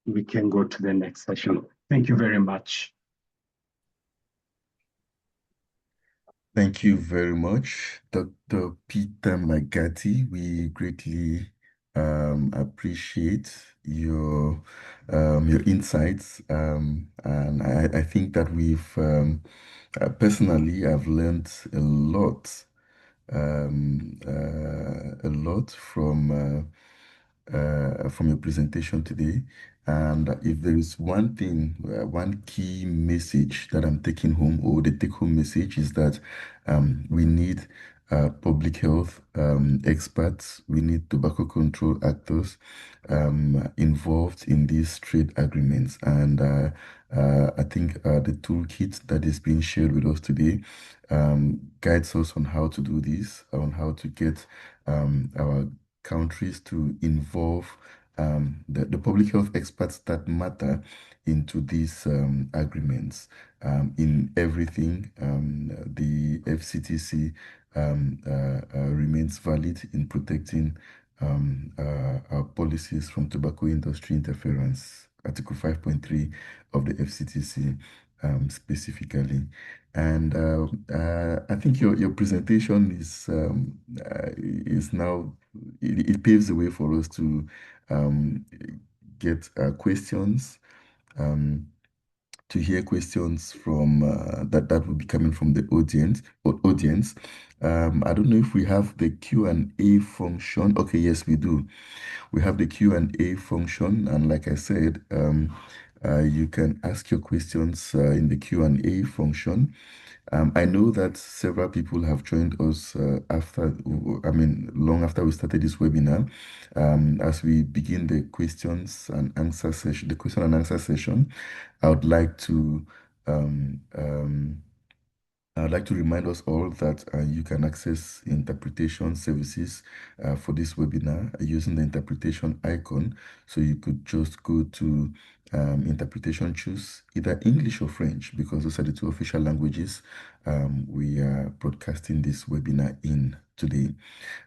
we can go to the next session. Thank you very much. Thank you very much, Dr. Peter Magati. We greatly appreciate your insights, and I think that we've personally I've learned a lot from your presentation today. And if there is one thing, one key message that I'm taking home, or the take-home message, is that we need public health experts, we need tobacco control actors involved in these trade agreements. And I think the toolkit that is being shared with us today guides us on how to do this, on how to get our countries to involve the public health experts that matter into these agreements. In everything, the FCTC remains valid in protecting our policies from tobacco industry interference, Article 5.3 of the FCTC specifically. And I think your presentation is now, it paves the way for us to get questions, to hear questions from that will be coming from the audience. I don't know if we have the Q&A function. Okay, yes, we do. We have the Q&A function, and like I said, you can ask your questions in the Q&A function. I know that several people have joined us long after we started this webinar. As we begin the questions and answer session, I would like to remind us all that you can access interpretation services for this webinar using the interpretation icon. So you could just go to interpretation, choose either English or French, because those are the two official languages we are broadcasting this webinar in today.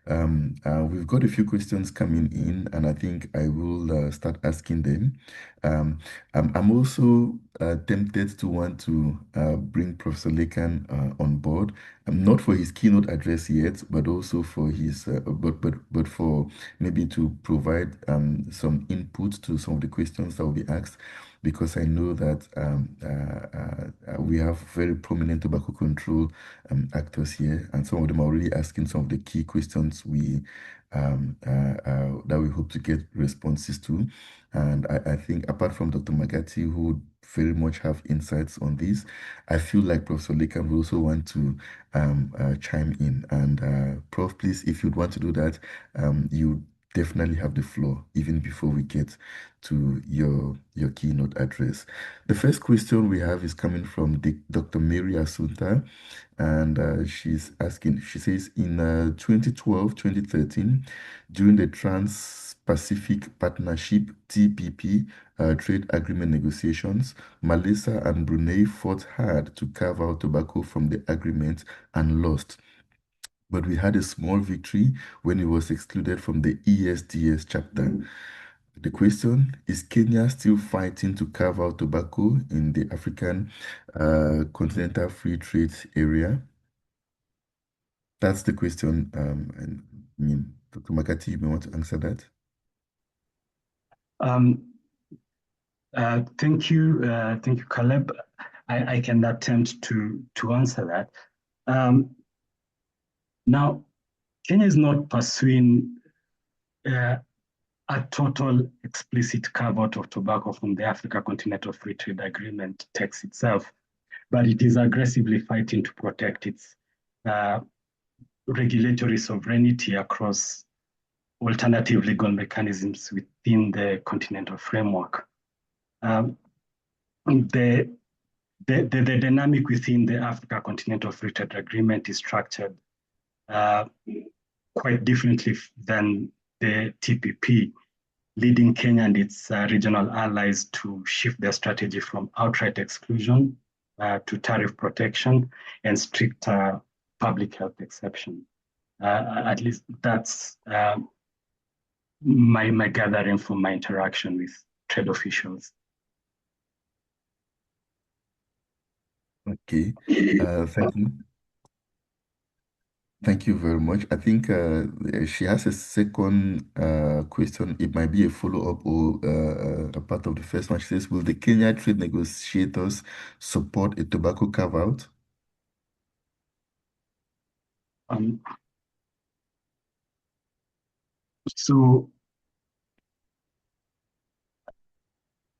We've got a few questions coming in, and I think I will start asking them. I'm also tempted to want to bring Professor Lekan on board, not for his keynote address yet, but also for his, but for maybe to provide some input to some of the questions that will be asked, because I know that we have very prominent tobacco control actors here, and some of them are already asking some of the key questions that we hope to get responses to. And I think apart from Dr. Magati, who would very much have insights on this, I feel like Professor Lekan will also want to chime in. And Prof, please, if you'd want to do that, you definitely have the floor even before we get to your keynote address. The first question we have is coming from Dr. Mary Asunta, and she's asking, she says, in 2012-2013, during the Trans-Pacific Partnership TPP trade agreement negotiations, Malaysia and Brunei fought hard to carve out tobacco from the agreement and lost. But we had a small victory when it was excluded from the ESDS chapter. The question is, Kenya still fighting to carve out tobacco in the African Continental Free Trade Area? That's the question. And I mean, Dr. Makati, you may want to answer that. Thank you, Caleb. I can attempt to answer that. Now, Kenya is not pursuing a total explicit carve-out of tobacco from the Africa Continental Free Trade Agreement text itself, but it is aggressively fighting to protect its regulatory sovereignty across alternative legal mechanisms within the continental framework. The dynamic within the Africa Continental Free Trade Agreement is structured quite differently than the TPP, leading Kenya and its regional allies to shift their strategy from outright exclusion to tariff protection and strict public health exception. At least that's my gathering from my interaction with trade officials. Okay, thank you. Thank you very much. I think she has a second question. It might be a follow-up or a part of the first one. She says, will the Kenya trade negotiators support a tobacco carve-out? So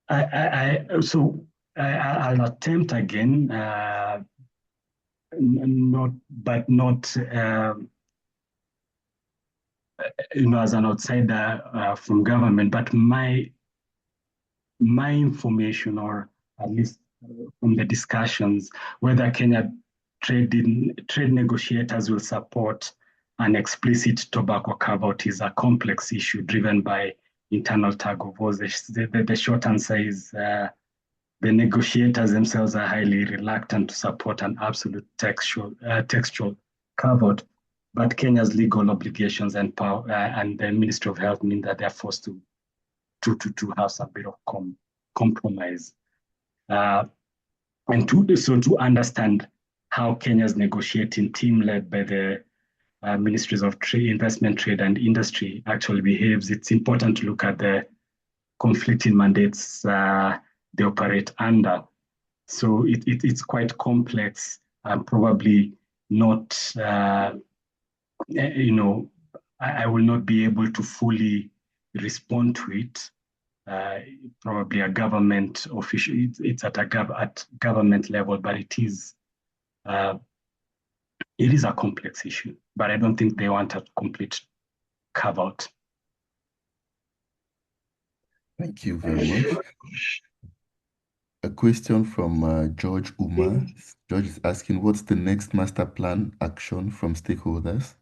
I'll attempt again, not as an outsider from government, but my information, or at least from the discussions, whether Kenya trade negotiators will support an explicit tobacco carve-out is a complex issue driven by internal tug-of-wars. The short answer is the negotiators themselves are highly reluctant to support an absolute textual carve-out, but Kenya's legal obligations and power and the Ministry of Health mean that they're forced to have some bit of compromise. And to understand how Kenya's negotiating team led by the Ministries of Trade, Investment, Trade and Industry actually behaves. It's important to look at the conflicting mandates they operate under. So it's quite complex and probably not, I will not be able to fully respond to it. Probably a government official, it's at government level, but it is a complex issue. But I don't think they want a complete carve-out. Thank you very much. A question from George Uma. George is asking, what's the next master plan action from stakeholders?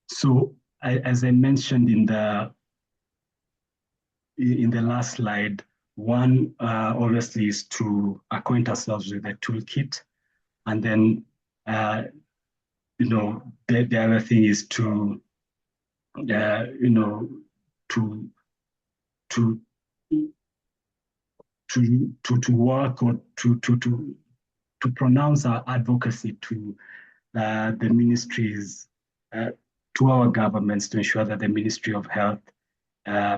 So as I mentioned in the last slide, one obviously is to acquaint ourselves with the toolkit, and then the other thing is to to work or to pronounce our advocacy to the ministries, to our governments, to ensure that the Ministry of Health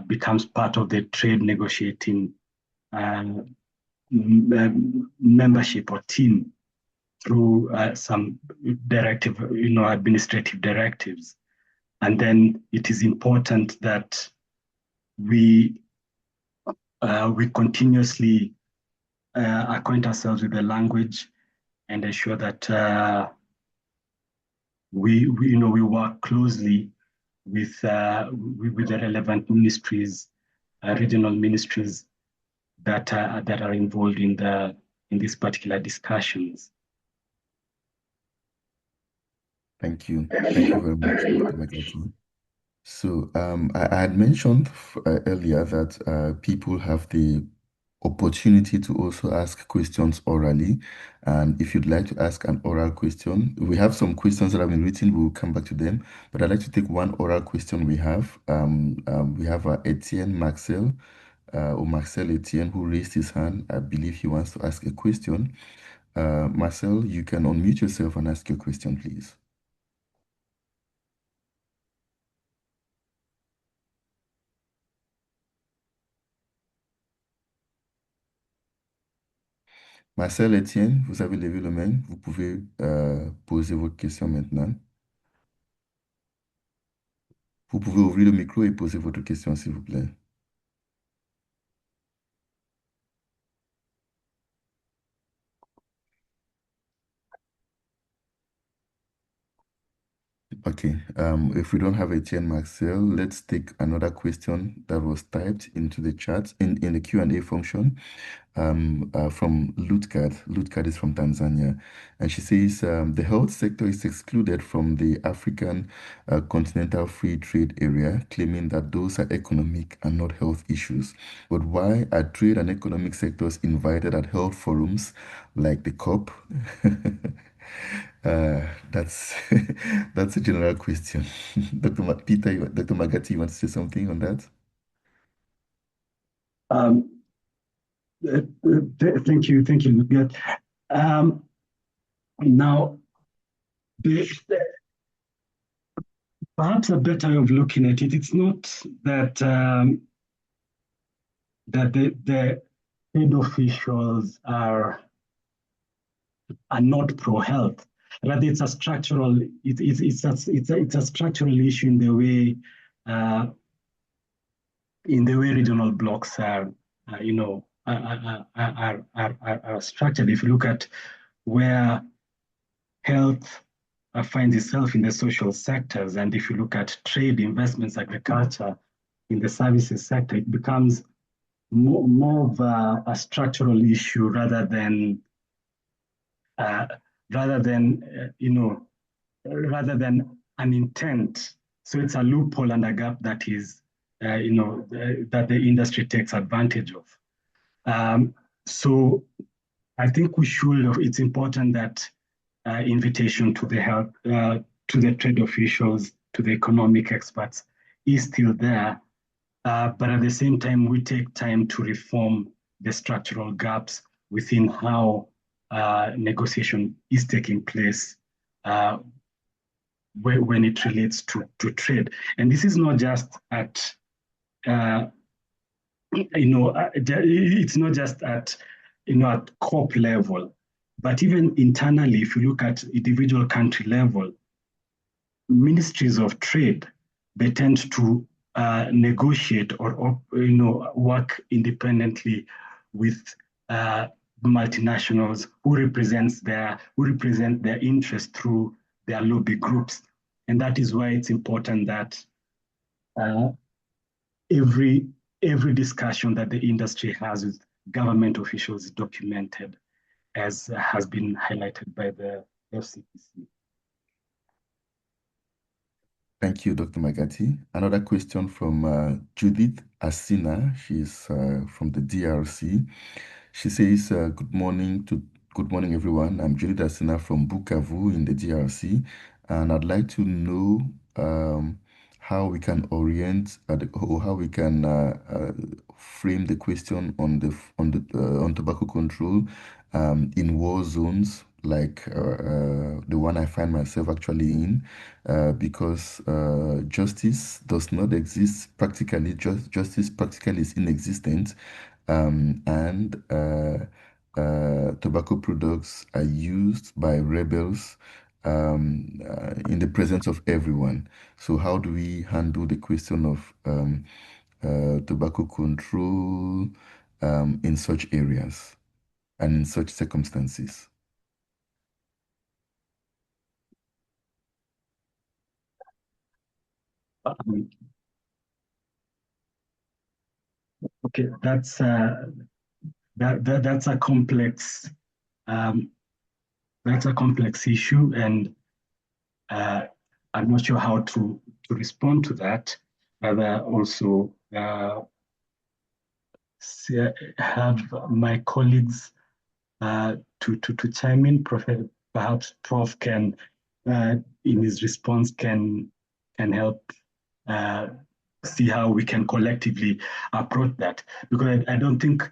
becomes part of the trade negotiating membership or team through some administrative directives. And then it is important that we continuously acquaint ourselves with the language and ensure that we work closely with the relevant ministries, regional ministries that are involved in these particular discussions. Thank you. Thank you very much, Dr. Magati. So I had mentioned earlier that people have the opportunity to also ask questions orally. And if you'd like to ask an oral question, we have some questions that have been written. We will come back to them. But I'd like to take one oral question we have. We have Etienne Marcel, or Marcel Etienne, who raised his hand. I believe he wants to ask a question. Marcel, you can unmute yourself and ask your question, please. Marcel Etienne, vous avez levé le main. Vous pouvez poser votre question maintenant. Vous pouvez ouvrir le micro et poser votre question, s'il vous plaît. Okay, if we don't have Etienne Marcel, let's take another question that was typed into the chat, in the Q&A function, from Lutkad. Lutkad is from Tanzania. And she says, the health sector is excluded from the African Continental Free Trade Area, claiming that those are economic and not health issues. But why are trade and economic sectors invited at health forums like the COP? That's that's a general question. Dr. Dr. Magati, you want to say something on that? Thank you, Lutkad. Now, perhaps a better way of looking at it, it's not that that the trade officials are not pro-health. Rather, it's a structural. It's a structural issue in the way regional blocks are structured. If you look at where health finds itself in the social sectors, and if you look at trade, investments, agriculture, in the services sector, it becomes more of a structural issue rather than an intent. So it's a loophole and a gap that is, that the industry takes advantage of. So I think it's important that invitation to the health, to the trade officials, to the economic experts is still there. But at the same time, we take time to reform the structural gaps within how negotiation is taking place when it relates to trade. And this is not just at, it's not just at, at COP level, but even internally, if you look at individual country level, ministries of trade, they tend to negotiate or work independently with multinationals who represent their interest through their lobby groups. And that is why it's important that every discussion that the industry has with government officials is documented, as has been highlighted by the FCPC. Thank you, Dr. Magati. Another question from Judith Asina. She's from the DRC. She says, good morning, everyone. I'm Judith Asina from Bukavu in the DRC, and I'd like to know how we can orient or how we can frame the question on tobacco control in war zones like the one I find myself actually in, because justice does not exist practically. Justice practically is inexistent, and tobacco products are used by rebels in the presence of everyone. So how do we handle the question of tobacco control in such areas and in such circumstances? Okay, that's a complex issue, and I'm not sure how to respond to that. But also have my colleagues to chime in. Perhaps Prof can, in his response, can help see how we can collectively approach that, because I don't think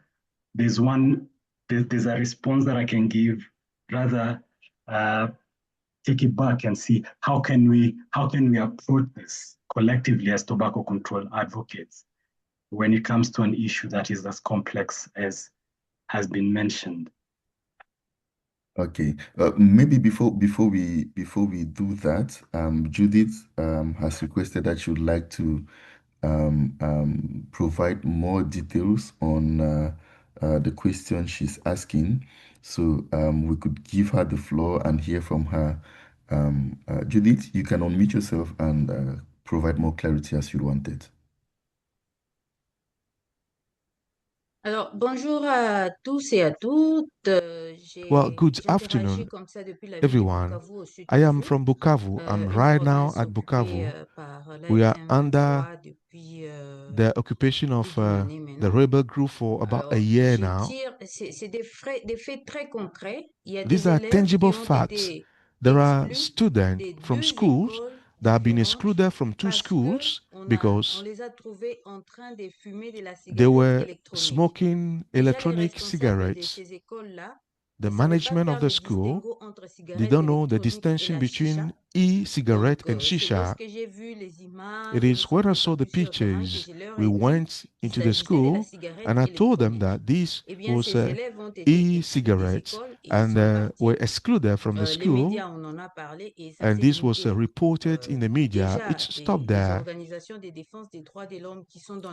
there's a response that I can give. Rather, take it back and see how can we approach this collectively as tobacco control advocates when it comes to an issue that is as complex as has been mentioned. Okay, maybe before we do that, Judith has requested that she would like to provide more details on the question she's asking. So we could give her the floor and hear from her. Judith, you can unmute yourself and provide more clarity as you wanted. Alors, bonjour à tous et à toutes. Well, good afternoon, everyone. I am from Bukavu. I'm right now at Bukavu. We are under the occupation of the rebel group for about a year now. These are tangible facts. There are students from schools that have been excluded from 2 schools because they were smoking electronic cigarettes. The management of the school, they don't know the distinction between e-cigarette and shisha. It is when I saw the pictures, we went into the school and I told them that this was e-cigarettes and were excluded from the school. And this was reported in the media. It stopped there.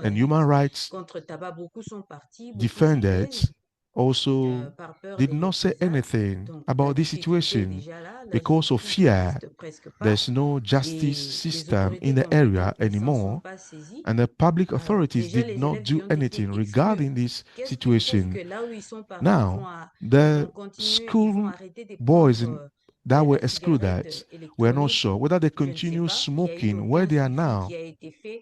And human rights defenders also did not say anything about this situation because of fear. There's no justice system in the area anymore, and the public authorities did not do anything regarding this situation. Now, the school boys that were excluded were not sure whether they continue smoking where they are now.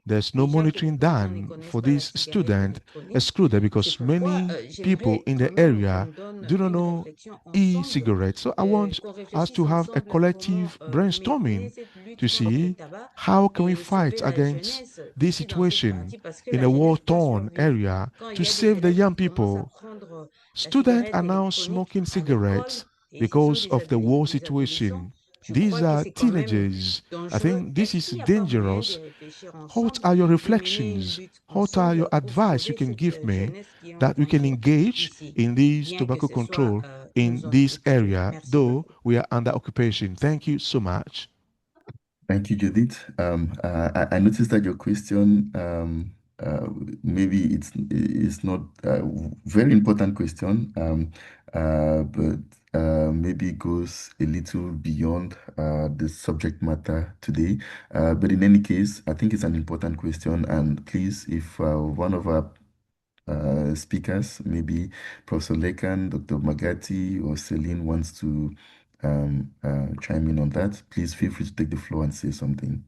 There's no monitoring done for these students excluded because many people in the area do not know e-cigarettes. So I want us to have a collective brainstorming to see how can we fight against this situation in a war-torn area to save the young people. Students are now smoking cigarettes because of the war situation. These are teenagers. I think this is dangerous. What are your reflections? What are your advice you can give me that we can engage in this tobacco control in this area, though we are under occupation? Thank you so much. Thank you, Judith. I noticed that your question, maybe it's not a very important question, but maybe goes a little beyond the subject matter today. But in any case, I think it's an important question. And please, if one of our speakers, maybe Professor Lekan, Dr. Magati, or Celine wants to chime in on that, please feel free to take the floor and say something.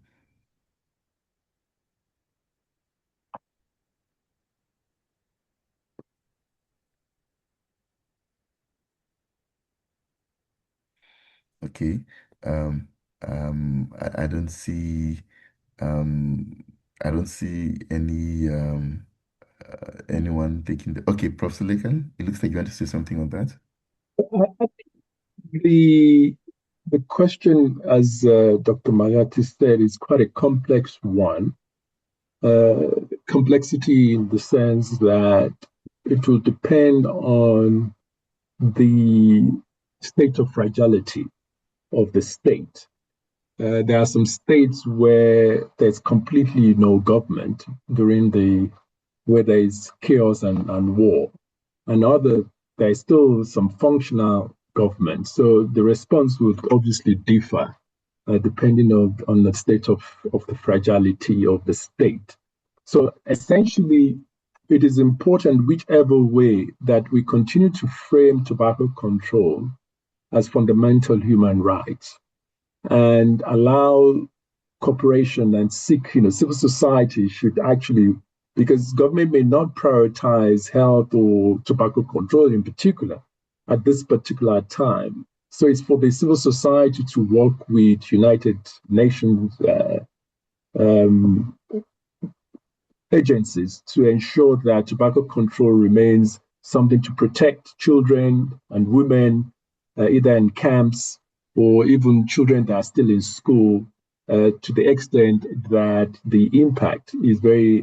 Okay. I don't see any anyone taking the. Okay, Professor Lekan, it looks like you want to say something on that. I think the question, as Dr. Magati said, is quite a complex one. Complexity in the sense that it will depend on the state of fragility of the state. There are some states where there's completely no government where there is chaos and war, and there is still some functional government. So the response would obviously differ depending on the state of the fragility of the state. So essentially, it is important whichever way that we continue to frame tobacco control as fundamental human rights and allow cooperation and civil society should actually, because government may not prioritize health or tobacco control in particular at this particular time. So it's for the civil society to work with United Nations agencies to ensure that tobacco control remains something to protect children and women, either in camps or even children that are still in school, to the extent that the impact is very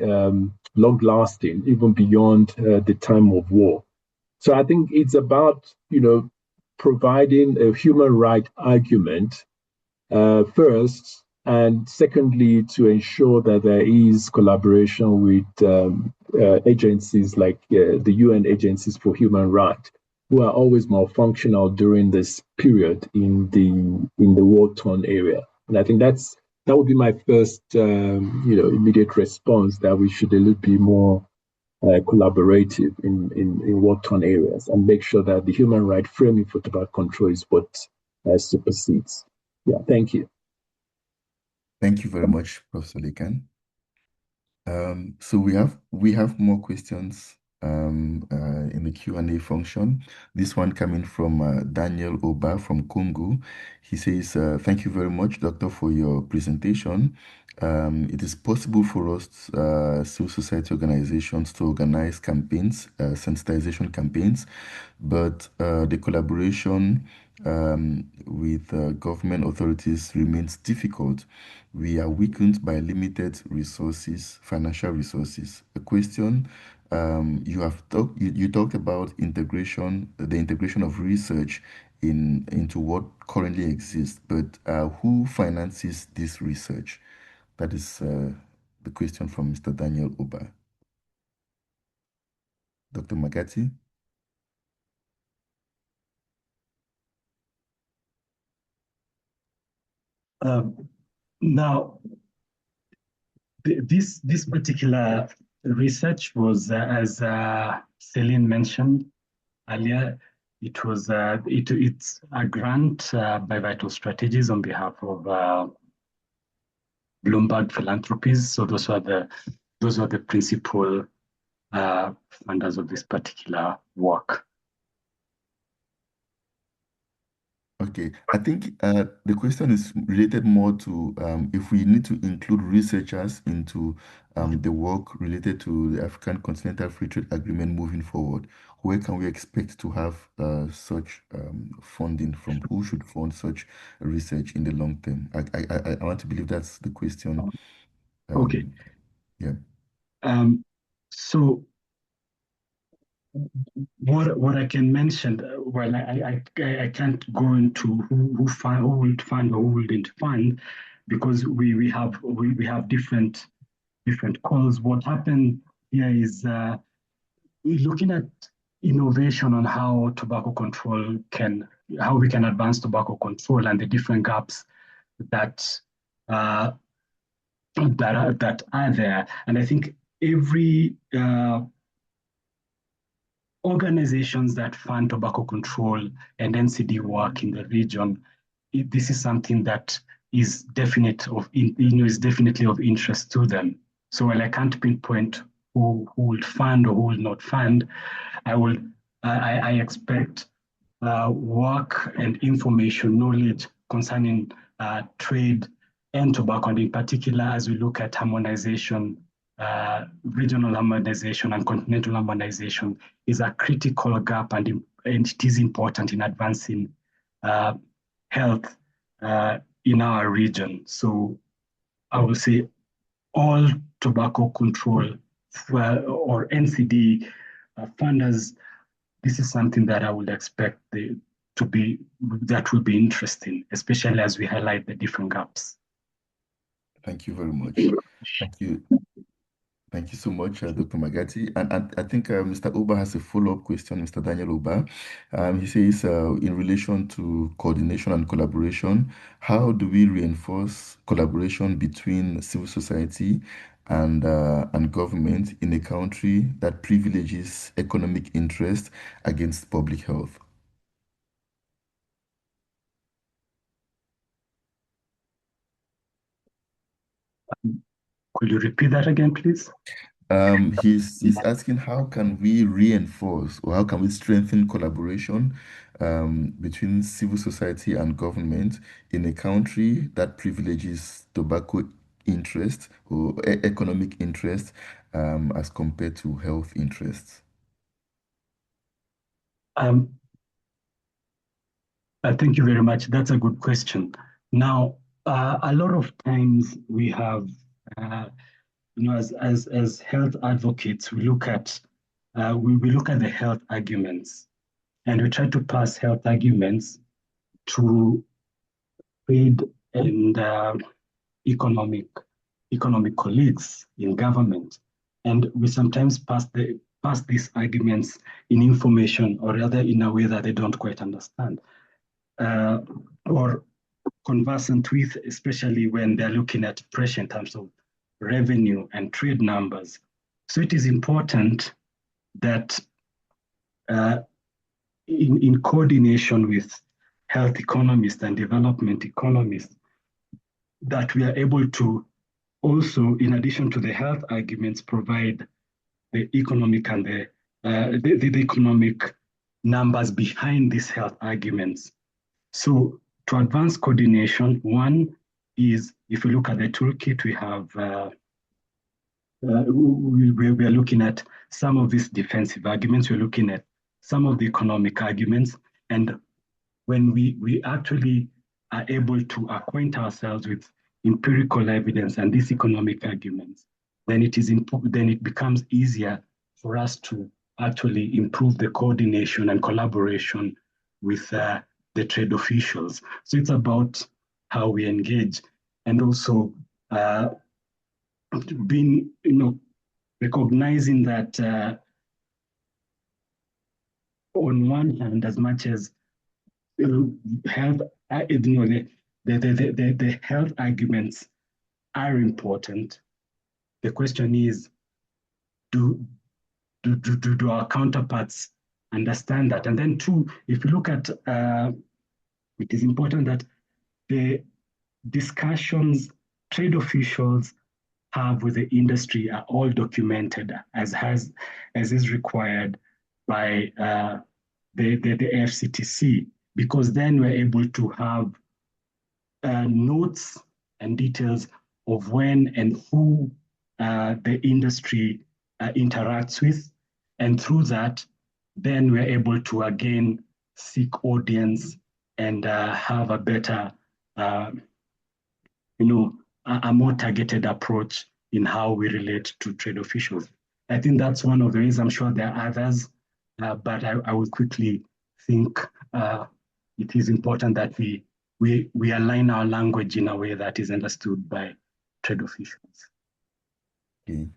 long-lasting, even beyond the time of war. So I think it's about, providing a human right argument first, and secondly, to ensure that there is collaboration with agencies like the UN agencies for human rights, who are always malfunctional during this period in the war-torn area. And I think that would be my first, immediate response, that we should a little bit more collaborative in war-torn areas and make sure that the human right framing for tobacco control is what supersedes. Yeah, thank you. Thank you very much, Professor Lekan. So we have more questions in the Q&A function. This one coming from Daniel Oba from Congo. He says, thank you very much, Doctor, for your presentation. It is possible for us, civil society organizations, to organize campaigns, sensitization campaigns, but the collaboration with government authorities remains difficult. We are weakened by limited resources, financial resources. A question, you talked about the integration of research into what currently exists, but who finances this research? That is the question from Mr. Daniel Oba. Dr. Magati? Now, this particular research was, as Celine mentioned earlier, it's a grant by Vital Strategies on behalf of Bloomberg Philanthropies. So those are the principal funders of this particular work. Okay, I think the question is related more to if we need to include researchers into the work related to the African Continental Free Trade Agreement moving forward. Where can we expect to have such funding from? Who should fund such research in the long term? I want to believe that's the question. Okay. Yeah. So what I can mention, well, I can't go into who will fund or who wouldn't fund, because we have different calls. What happened here is we're looking at innovation on how we can advance tobacco control and the different gaps that are there. And I think every organizations that fund tobacco control and NCD work in the region, this is something that is definitely of interest to them. So while I can't pinpoint who will fund or who will not fund, I expect work and information knowledge concerning trade and tobacco, and in particular, as we look at harmonization, regional harmonization and continental harmonization is a critical gap, and it is important in advancing health in our region. So I will say all tobacco control or NCD funders, this is something that I would expect that will be interesting, especially as we highlight the different gaps. Thank you very much. Thank you. Thank you so much, Dr. Magati. And I think Mr. Oba has a follow-up question, Mr. Daniel Oba. He says, in relation to coordination and collaboration, how do we reinforce collaboration between civil society and government in a country that privileges economic interest against public health? Could you repeat that again, please? He's asking how can we reinforce or how can we strengthen collaboration between civil society and government in a country that privileges tobacco interest or economic interest as compared to health interests? Thank you very much. That's a good question. Now, a lot of times we have, as health advocates, we look at the health arguments, and we try to pass health arguments to trade and economic colleagues in government, and we sometimes pass these arguments in information, or rather in a way that they don't quite understand, or conversant with, especially when they're looking at pressure in terms of revenue and trade numbers. So it is important that in coordination with health economists and development economists, that we are able to also, in addition to the health arguments, provide the economic and the economic numbers behind these health arguments. So to advance coordination, one is, if you look at the toolkit, we have we are looking at some of these defensive arguments, we're looking at some of the economic arguments, and when we actually are able to acquaint ourselves with empirical evidence and these economic arguments, then it becomes easier for us to actually improve the coordination and collaboration with the trade officials. So it's about how we engage, and also being, recognizing that on one hand, as much as health, the health arguments are important, the question is, do our counterparts understand that. And then two, if you look at, it is important that the discussions trade officials have with the industry are all documented as is required by the FCTC, because then we're able to have notes and details of when and who the industry interacts with. And through that, then we're able to again seek audience and have a better, a more targeted approach in how we relate to trade officials. I think that's one of the ways. I'm sure there are others, but I will quickly think it is important that we align our language in a way that is understood by trade officials. Okay.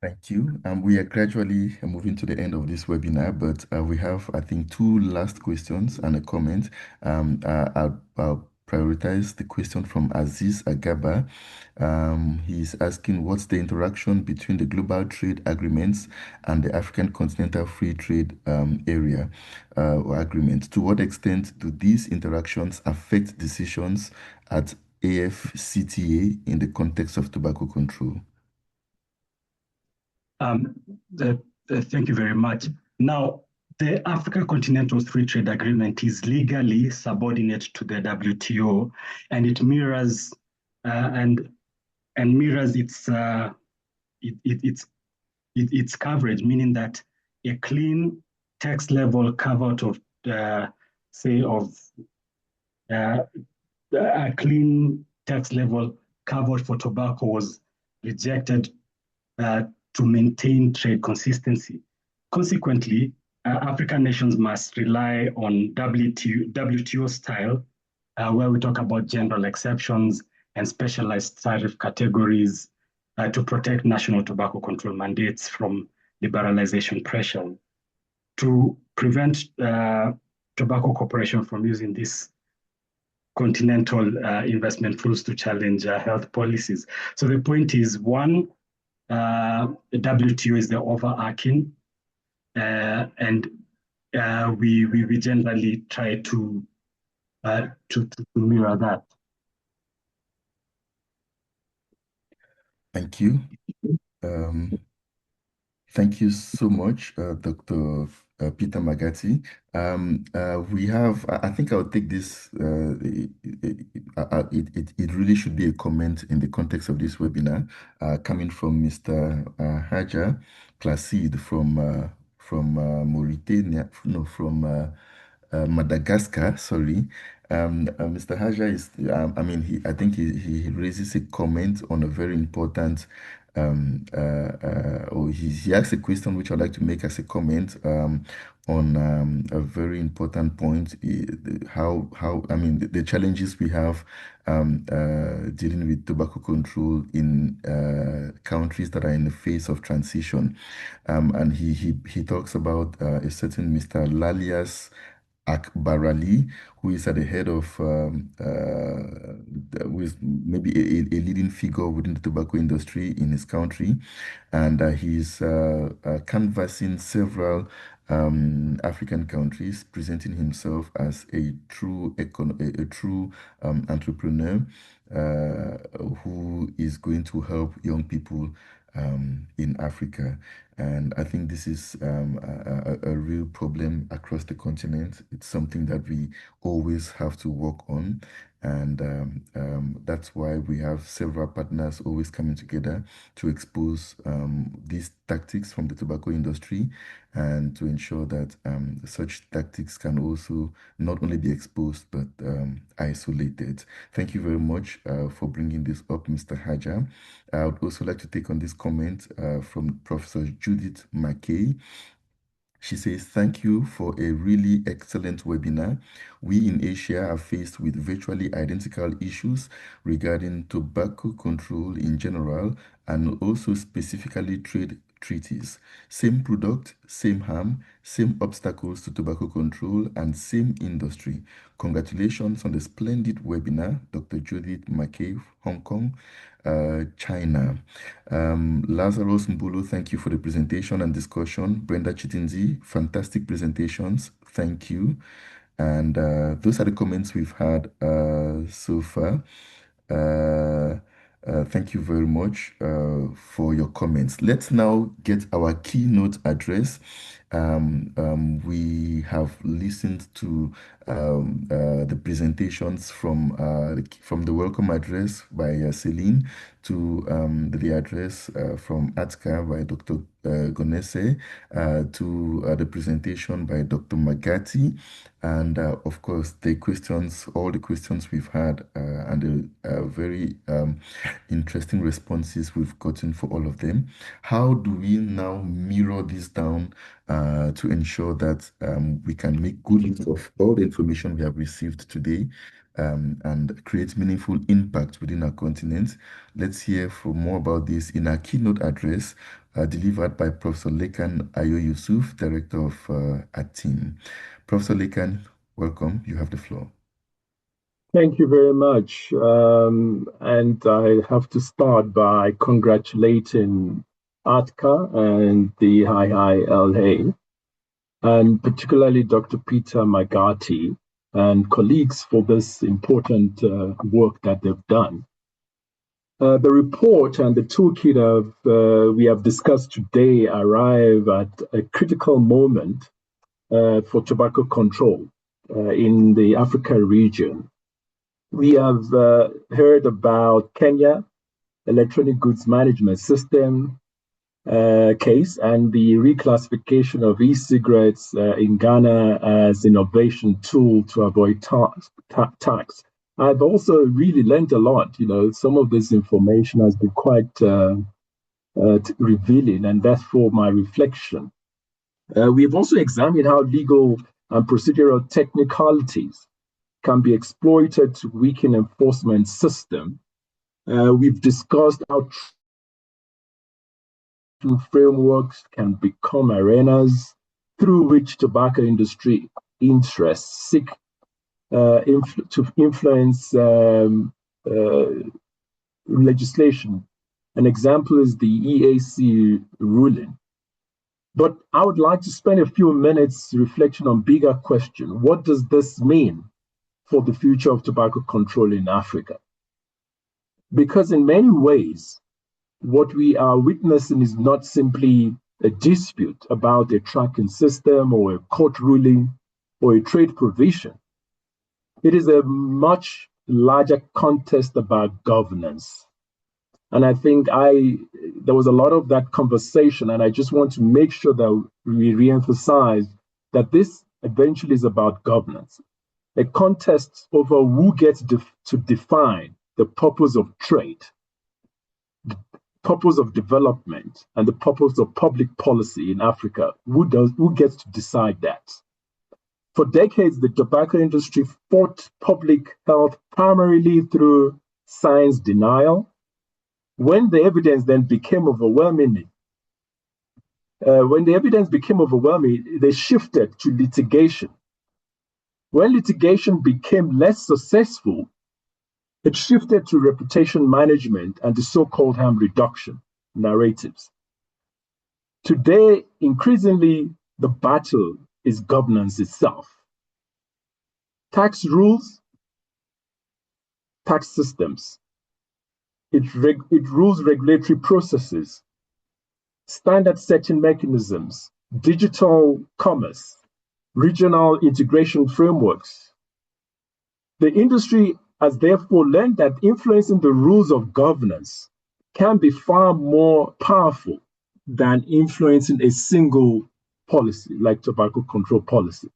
Thank you. We are gradually moving to the end of this webinar, but we have, I think, two last questions and a comment. I'll prioritize the question from Aziz Agaba. He's asking, what's the interaction between the global trade agreements and the African Continental Free Trade Area or agreement? To what extent do these interactions affect decisions at AfCFTA in the context of tobacco control? Thank you very much. Now, the African Continental Free Trade Agreement is legally subordinate to the WTO, and it mirrors mirrors its coverage, meaning that a clean tax level covered of a clean tax level covered for tobacco was rejected to maintain trade consistency. Consequently, African nations must rely on WTO style, where we talk about general exceptions and specialized tariff categories to protect national tobacco control mandates from liberalization pressure. To prevent tobacco corporation from using these continental investment rules to challenge health policies. So the point is, one, the WTO is the overarching, and we generally try to mirror that. Thank you. Thank you so much, Dr. Peter Magati. We have, I think I'll take this, it really should be a comment in the context of this webinar, coming from Mr. Haja Placide from Mauritania, no, from Madagascar, sorry. Mr. Haja is, I think he raises a comment on a very important or he asked a question which I'd like to make as a comment on a very important point, the challenges we have dealing with tobacco control in countries that are in the phase of transition. And he talks about a certain Mr. Lalias Akbarali, who is at the head of, with maybe a leading figure within the tobacco industry in his country, and he's canvassing several African countries, presenting himself as a true entrepreneur who is going to help young people in Africa. And I think this is a real problem across the continent. It's something that we always have to work on. And that's why we have several partners always coming together to expose these tactics from the tobacco industry and to ensure that such tactics can also not only be exposed but isolated. Thank you very much for bringing this up, Mr. Haja. I would also like to take on this comment from Professor Judith McKay. She says, thank you for a really excellent webinar. We in Asia are faced with virtually identical issues regarding tobacco control in general and also specifically trade treaties. Same product, same harm, same obstacles to tobacco control, and same industry. Congratulations on the splendid webinar, Dr. Judith McCabe, Hong Kong, China. Lazarus Mbulu, thank you for the presentation and discussion. Brenda Chitinzi, fantastic presentations. Thank you. And those are the comments we've had so far. Thank you very much for your comments. Let's now get our keynote address. We have listened to the presentations from the welcome address by Celine to the address from ATCA by Dr. Gonese to the presentation by Dr. Magati, and of course the questions, all the questions we've had and the very interesting responses we've gotten for all of them. How do we now mirror this down to ensure that we can make good use of all the information we have received today and create meaningful impact within our continent? Let's hear more about this in our keynote address delivered by Professor Lekan Ayo Yusuf, Director of ATIM. Professor Lekan, welcome. You have the floor. Thank you very much. And I have to start by congratulating ATCA and the IILA, and particularly Dr. Peter Magati and colleagues for this important work that they've done. The report and the toolkit we have discussed today arrive at a critical moment for tobacco control in the Africa region. We have heard about Kenya Electronic Goods Management System case and the reclassification of e-cigarettes in Ghana as innovation tool to avoid tax. I've also really learned a lot. Some of this information has been quite revealing, and therefore my reflection. We've also examined how legal and procedural technicalities can be exploited to weaken enforcement system. We've discussed how frameworks can become arenas through which tobacco industry interests seek to influence legislation. An example is the EAC ruling. But I would like to spend a few minutes reflecting on bigger question. What does this mean for the future of tobacco control in Africa? Because in many ways, what we are witnessing is not simply a dispute about a tracking system or a court ruling or a trade provision. It is a much larger contest about governance. And I think there was a lot of that conversation, and I just want to make sure that we reemphasize that this eventually is about governance. A contest over who gets to define the purpose of trade, the purpose of development, and the purpose of public policy in Africa. Who gets to decide that? For decades, the tobacco industry fought public health primarily through science denial. When the evidence then became overwhelming, they shifted to litigation. When litigation became less successful, it shifted to reputation management and the so-called harm reduction narratives. Today, increasingly, the battle is governance itself. Tax rules, tax systems. It rules regulatory processes, standard setting mechanisms, digital commerce, regional integration frameworks. The industry has therefore learned that influencing the rules of governance can be far more powerful than influencing a single policy like tobacco control policy.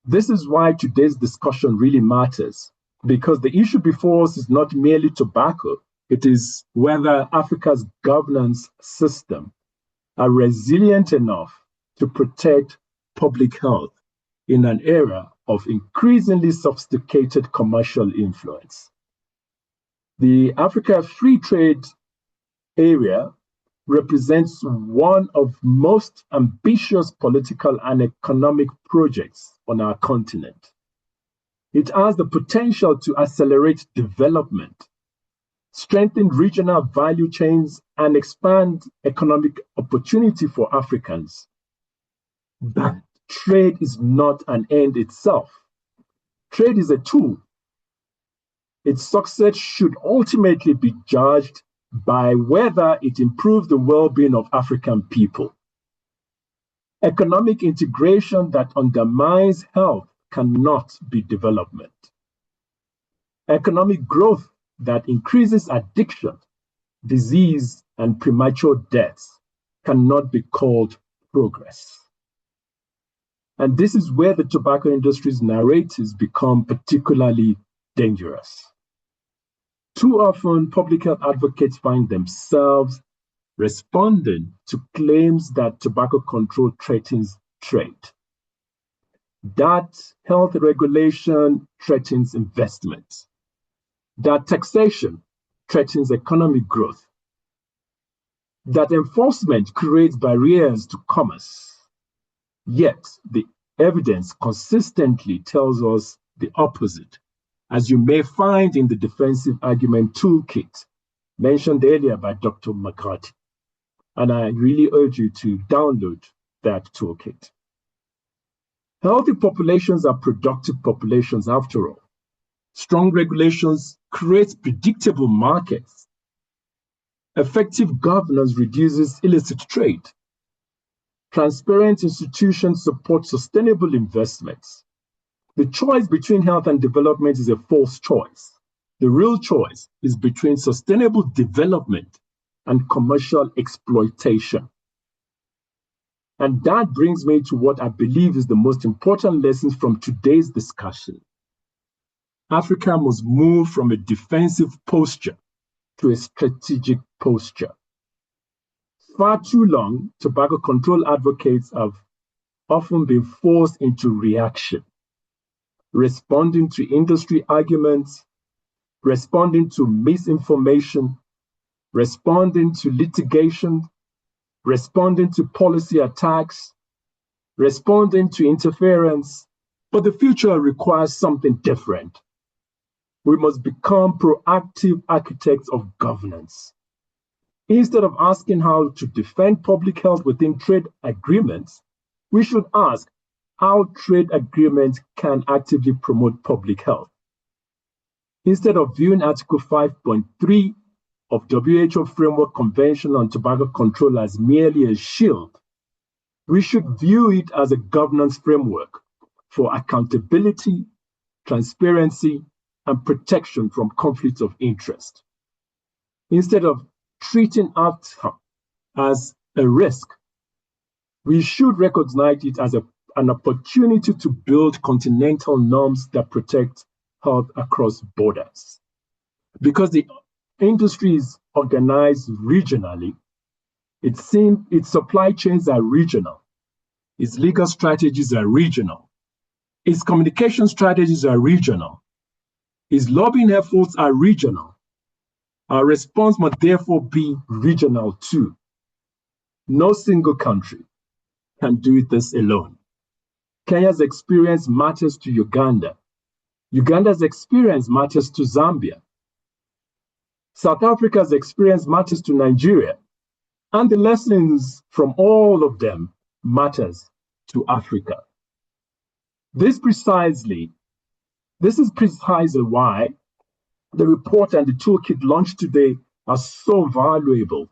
This is why today's discussion really matters, because the issue before us is not merely tobacco, it is whether Africa's governance system are resilient enough to protect public health in an era of increasingly sophisticated commercial influence. The Africa Free Trade Area represents one of most ambitious political and economic projects on our continent. It has the potential to accelerate development, strengthen regional value chains, and expand economic opportunity for Africans. But trade is not an end itself. Trade is a tool. Its success should ultimately be judged by whether it improves the well-being of African people. Economic integration that undermines health cannot be development. Economic growth that increases addiction, disease, and premature deaths cannot be called progress. And this is where the tobacco industry's narratives become particularly dangerous. Too often, public health advocates find themselves responding to claims that tobacco control threatens trade, that health regulation threatens investments, that taxation threatens economic growth, that enforcement creates barriers to commerce. Yet, the evidence consistently tells us the opposite, as you may find in the defensive argument toolkit mentioned earlier by Dr. McCarthy. And I really urge you to download that toolkit. Healthy populations are productive populations after all. Strong regulations create predictable markets. Effective governance reduces illicit trade. Transparent institutions support sustainable investments. The choice between health and development is a false choice. The real choice is between sustainable development and commercial exploitation. And that brings me to what I believe is the most important lessons from today's discussion. Africa must move from a defensive posture to a strategic posture. Far too long, tobacco control advocates have often been forced into reaction, responding to industry arguments, responding to misinformation, responding to litigation, responding to policy attacks, responding to interference. But the future requires something different. We must become proactive architects of governance. Instead of asking how to defend public health within trade agreements, we should ask how trade agreements can actively promote public health. Instead of viewing Article 5.3 of WHO Framework Convention on Tobacco Control as merely a shield, we should view it as a governance framework for accountability, transparency, and protection from conflicts of interest. Instead of treating outcome as a risk, we should recognize it as an opportunity to build continental norms that protect health across borders. Because the industry is organized regionally, its supply chains are regional, its legal strategies are regional, its communication strategies are regional, its lobbying efforts are regional. Our response must therefore be regional too. No single country can do this alone. Kenya's experience matters to Uganda. Uganda's experience matters to Zambia. South Africa's experience matters to Nigeria. And the lessons from all of them matters to Africa. This is precisely why the report and the toolkit launched today are so valuable,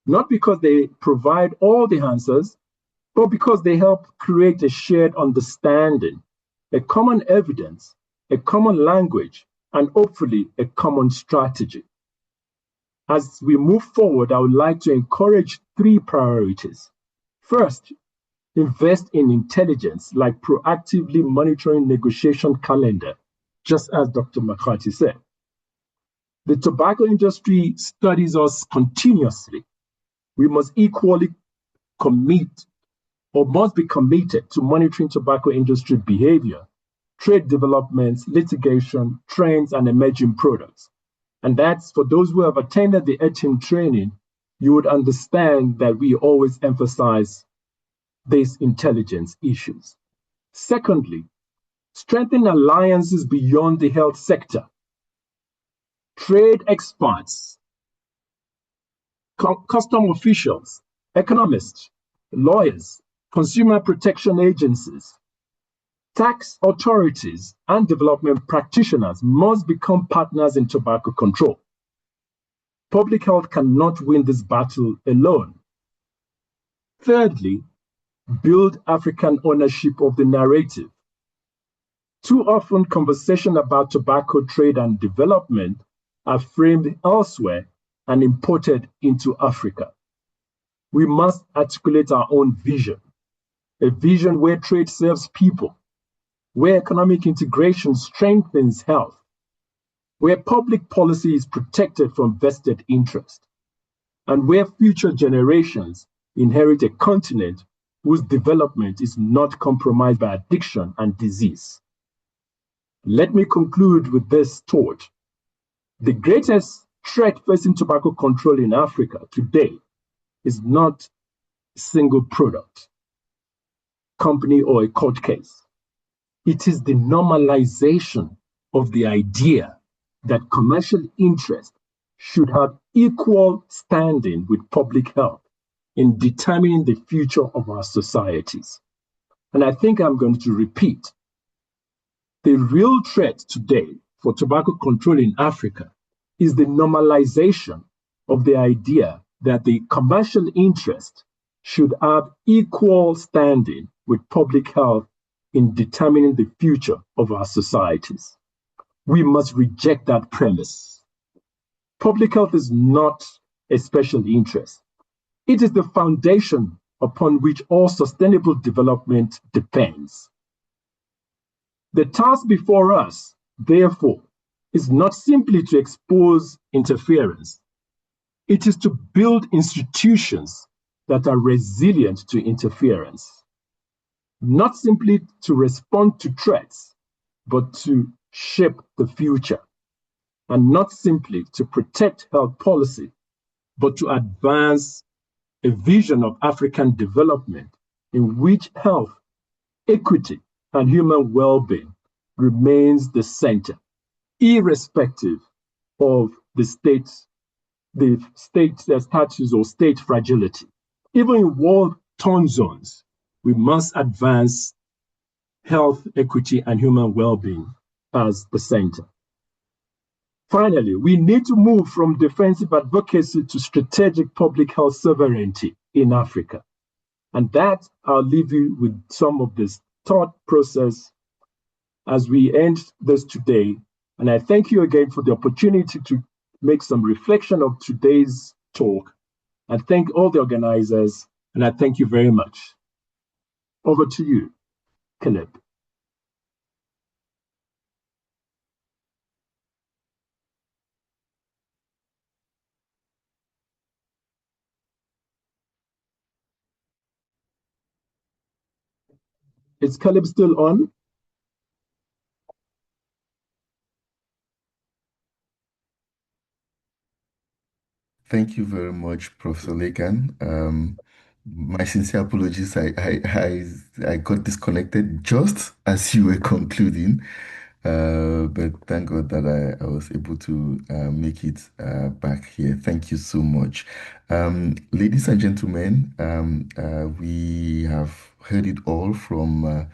not because they provide all the answers, but because they help create a shared understanding, a common evidence, a common language, and hopefully a common strategy. As we move forward, I would like to encourage 3 priorities. First, invest in intelligence, like proactively monitoring negotiation calendar, just as Dr. McCarthy said. The tobacco industry studies us continuously. We must equally must be committed to monitoring tobacco industry behavior, trade developments, litigation, trends, and emerging products. And that's for those who have attended the ETIM training, you would understand that we always emphasize these intelligence issues. Secondly, strengthen alliances beyond the health sector. Trade experts, custom officials, economists, lawyers, consumer protection agencies, tax authorities, and development practitioners must become partners in tobacco control. Public health cannot win this battle alone. Thirdly, build African ownership of the narrative. Too often, conversation about tobacco trade and development are framed elsewhere and imported into Africa. We must articulate our own vision, a vision where trade serves people, where economic integration strengthens health, where public policy is protected from vested interest, and where future generations inherit a continent whose development is not compromised by addiction and disease. Let me conclude with this thought. The greatest threat facing tobacco control in Africa today is not a single product, company, or a court case. It is the normalization of the idea that commercial interest should have equal standing with public health in determining the future of our societies. And I think I'm going to repeat. The real threat today for tobacco control in Africa is the normalization of the idea that the commercial interest should have equal standing with public health in determining the future of our societies. We must reject that premise. Public health is not a special interest. It is the foundation upon which all sustainable development depends. The task before us, therefore, is not simply to expose interference. It is to build institutions that are resilient to interference, not simply to respond to threats, but to shape the future, and not simply to protect health policy, but to advance a vision of African development in which health, equity, and human well-being remains the center, irrespective of the state status or state fragility. Even in war-torn zones, we must advance health, equity, and human well-being as the center. Finally, we need to move from defensive advocacy to strategic public health sovereignty in Africa. And that I'll leave you with some of this thought process as we end this today. And I thank you again for the opportunity to make some reflection of today's talk. I thank all the organizers, and I thank you very much. Over to you, Caleb. Is Caleb still on? Thank you very much, Professor Lekan. My sincere apologies. I got disconnected just as you were concluding. But thank God that I was able to make it back here. Thank you so much. Ladies and gentlemen, we have heard it all from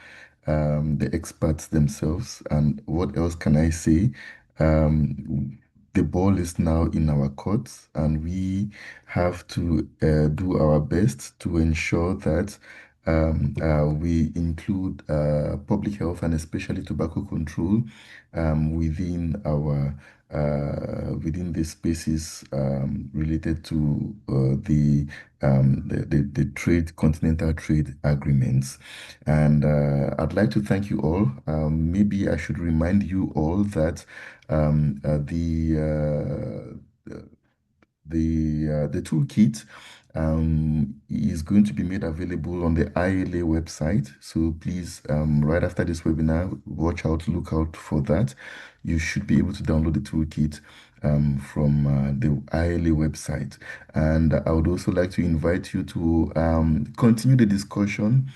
the experts themselves. And what else can I say? The ball is now in our courts, and we have to do our best to ensure that we include public health and especially tobacco control within our within the spaces related to the trade continental trade agreements. And I'd like to thank you all. Maybe I should remind you all that the toolkit is going to be made available on the IILA website. So please, right after this webinar, watch out, look out for that. You should be able to download the toolkit from the IILA website. And I would also like to invite you to continue the discussion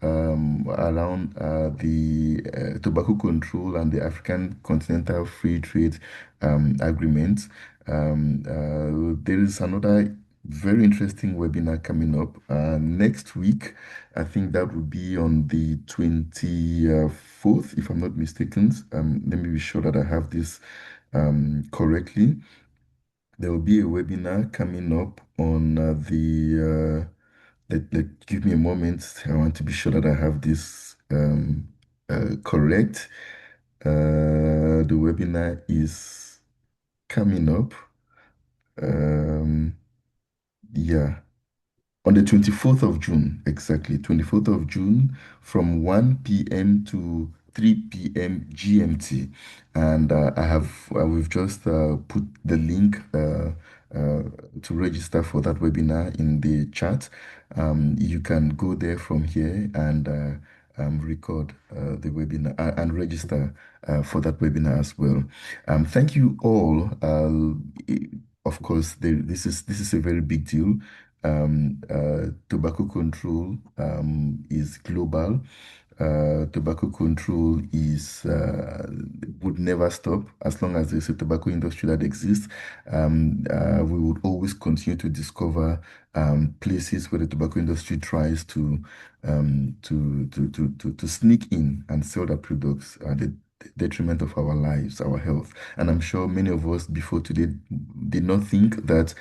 around the tobacco control and the African Continental Free Trade Agreement. There is another very interesting webinar coming up next week. I think that will be on the 24th, if I'm not mistaken. Let me be sure that I have this correctly. There will be a webinar coming up on give me a moment. I want to be sure that I have this correct. The webinar is coming up. Yeah, on the 24th of June, exactly, 24th of June from 1 p.m. to 3 p.m. GMT. And we've just put the link to register for that webinar in the chat. You can go there from here and record the webinar and register for that webinar as well. Thank you all. Of course, this is a very big deal. Tobacco control is global. Tobacco control would never stop as long as there's a tobacco industry that exists. We would always continue to discover places where the tobacco industry tries to sneak in and sell their products at the detriment of our lives, our health. And I'm sure many of us before today did not think that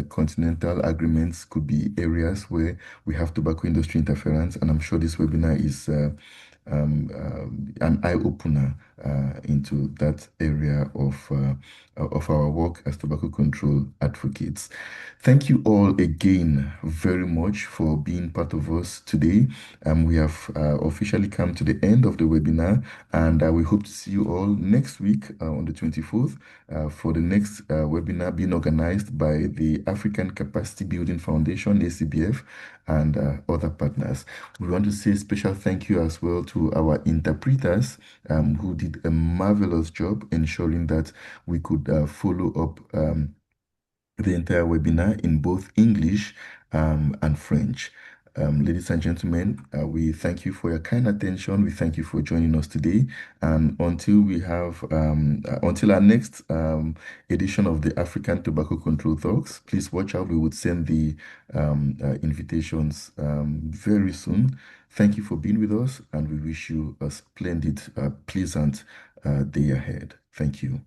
continental agreements could be areas where we have tobacco industry interference. And I'm sure this webinar is an eye-opener into that area of our work as tobacco control advocates. Thank you all again very much for being part of us today. We have officially come to the end of the webinar, and we hope to see you all next week on the 24th for the next webinar being organized by the African Capacity Building Foundation, ACBF, and other partners. We want to say a special thank you as well to our interpreters who did a marvelous job ensuring that we could follow up the entire webinar in both English and French. Ladies and gentlemen, we thank you for your kind attention. We thank you for joining us today. And until our next edition of the African Tobacco Control Talks, please watch out. We would send the invitations very soon. Thank you for being with us, and we wish you a splendid, pleasant day ahead. Thank you.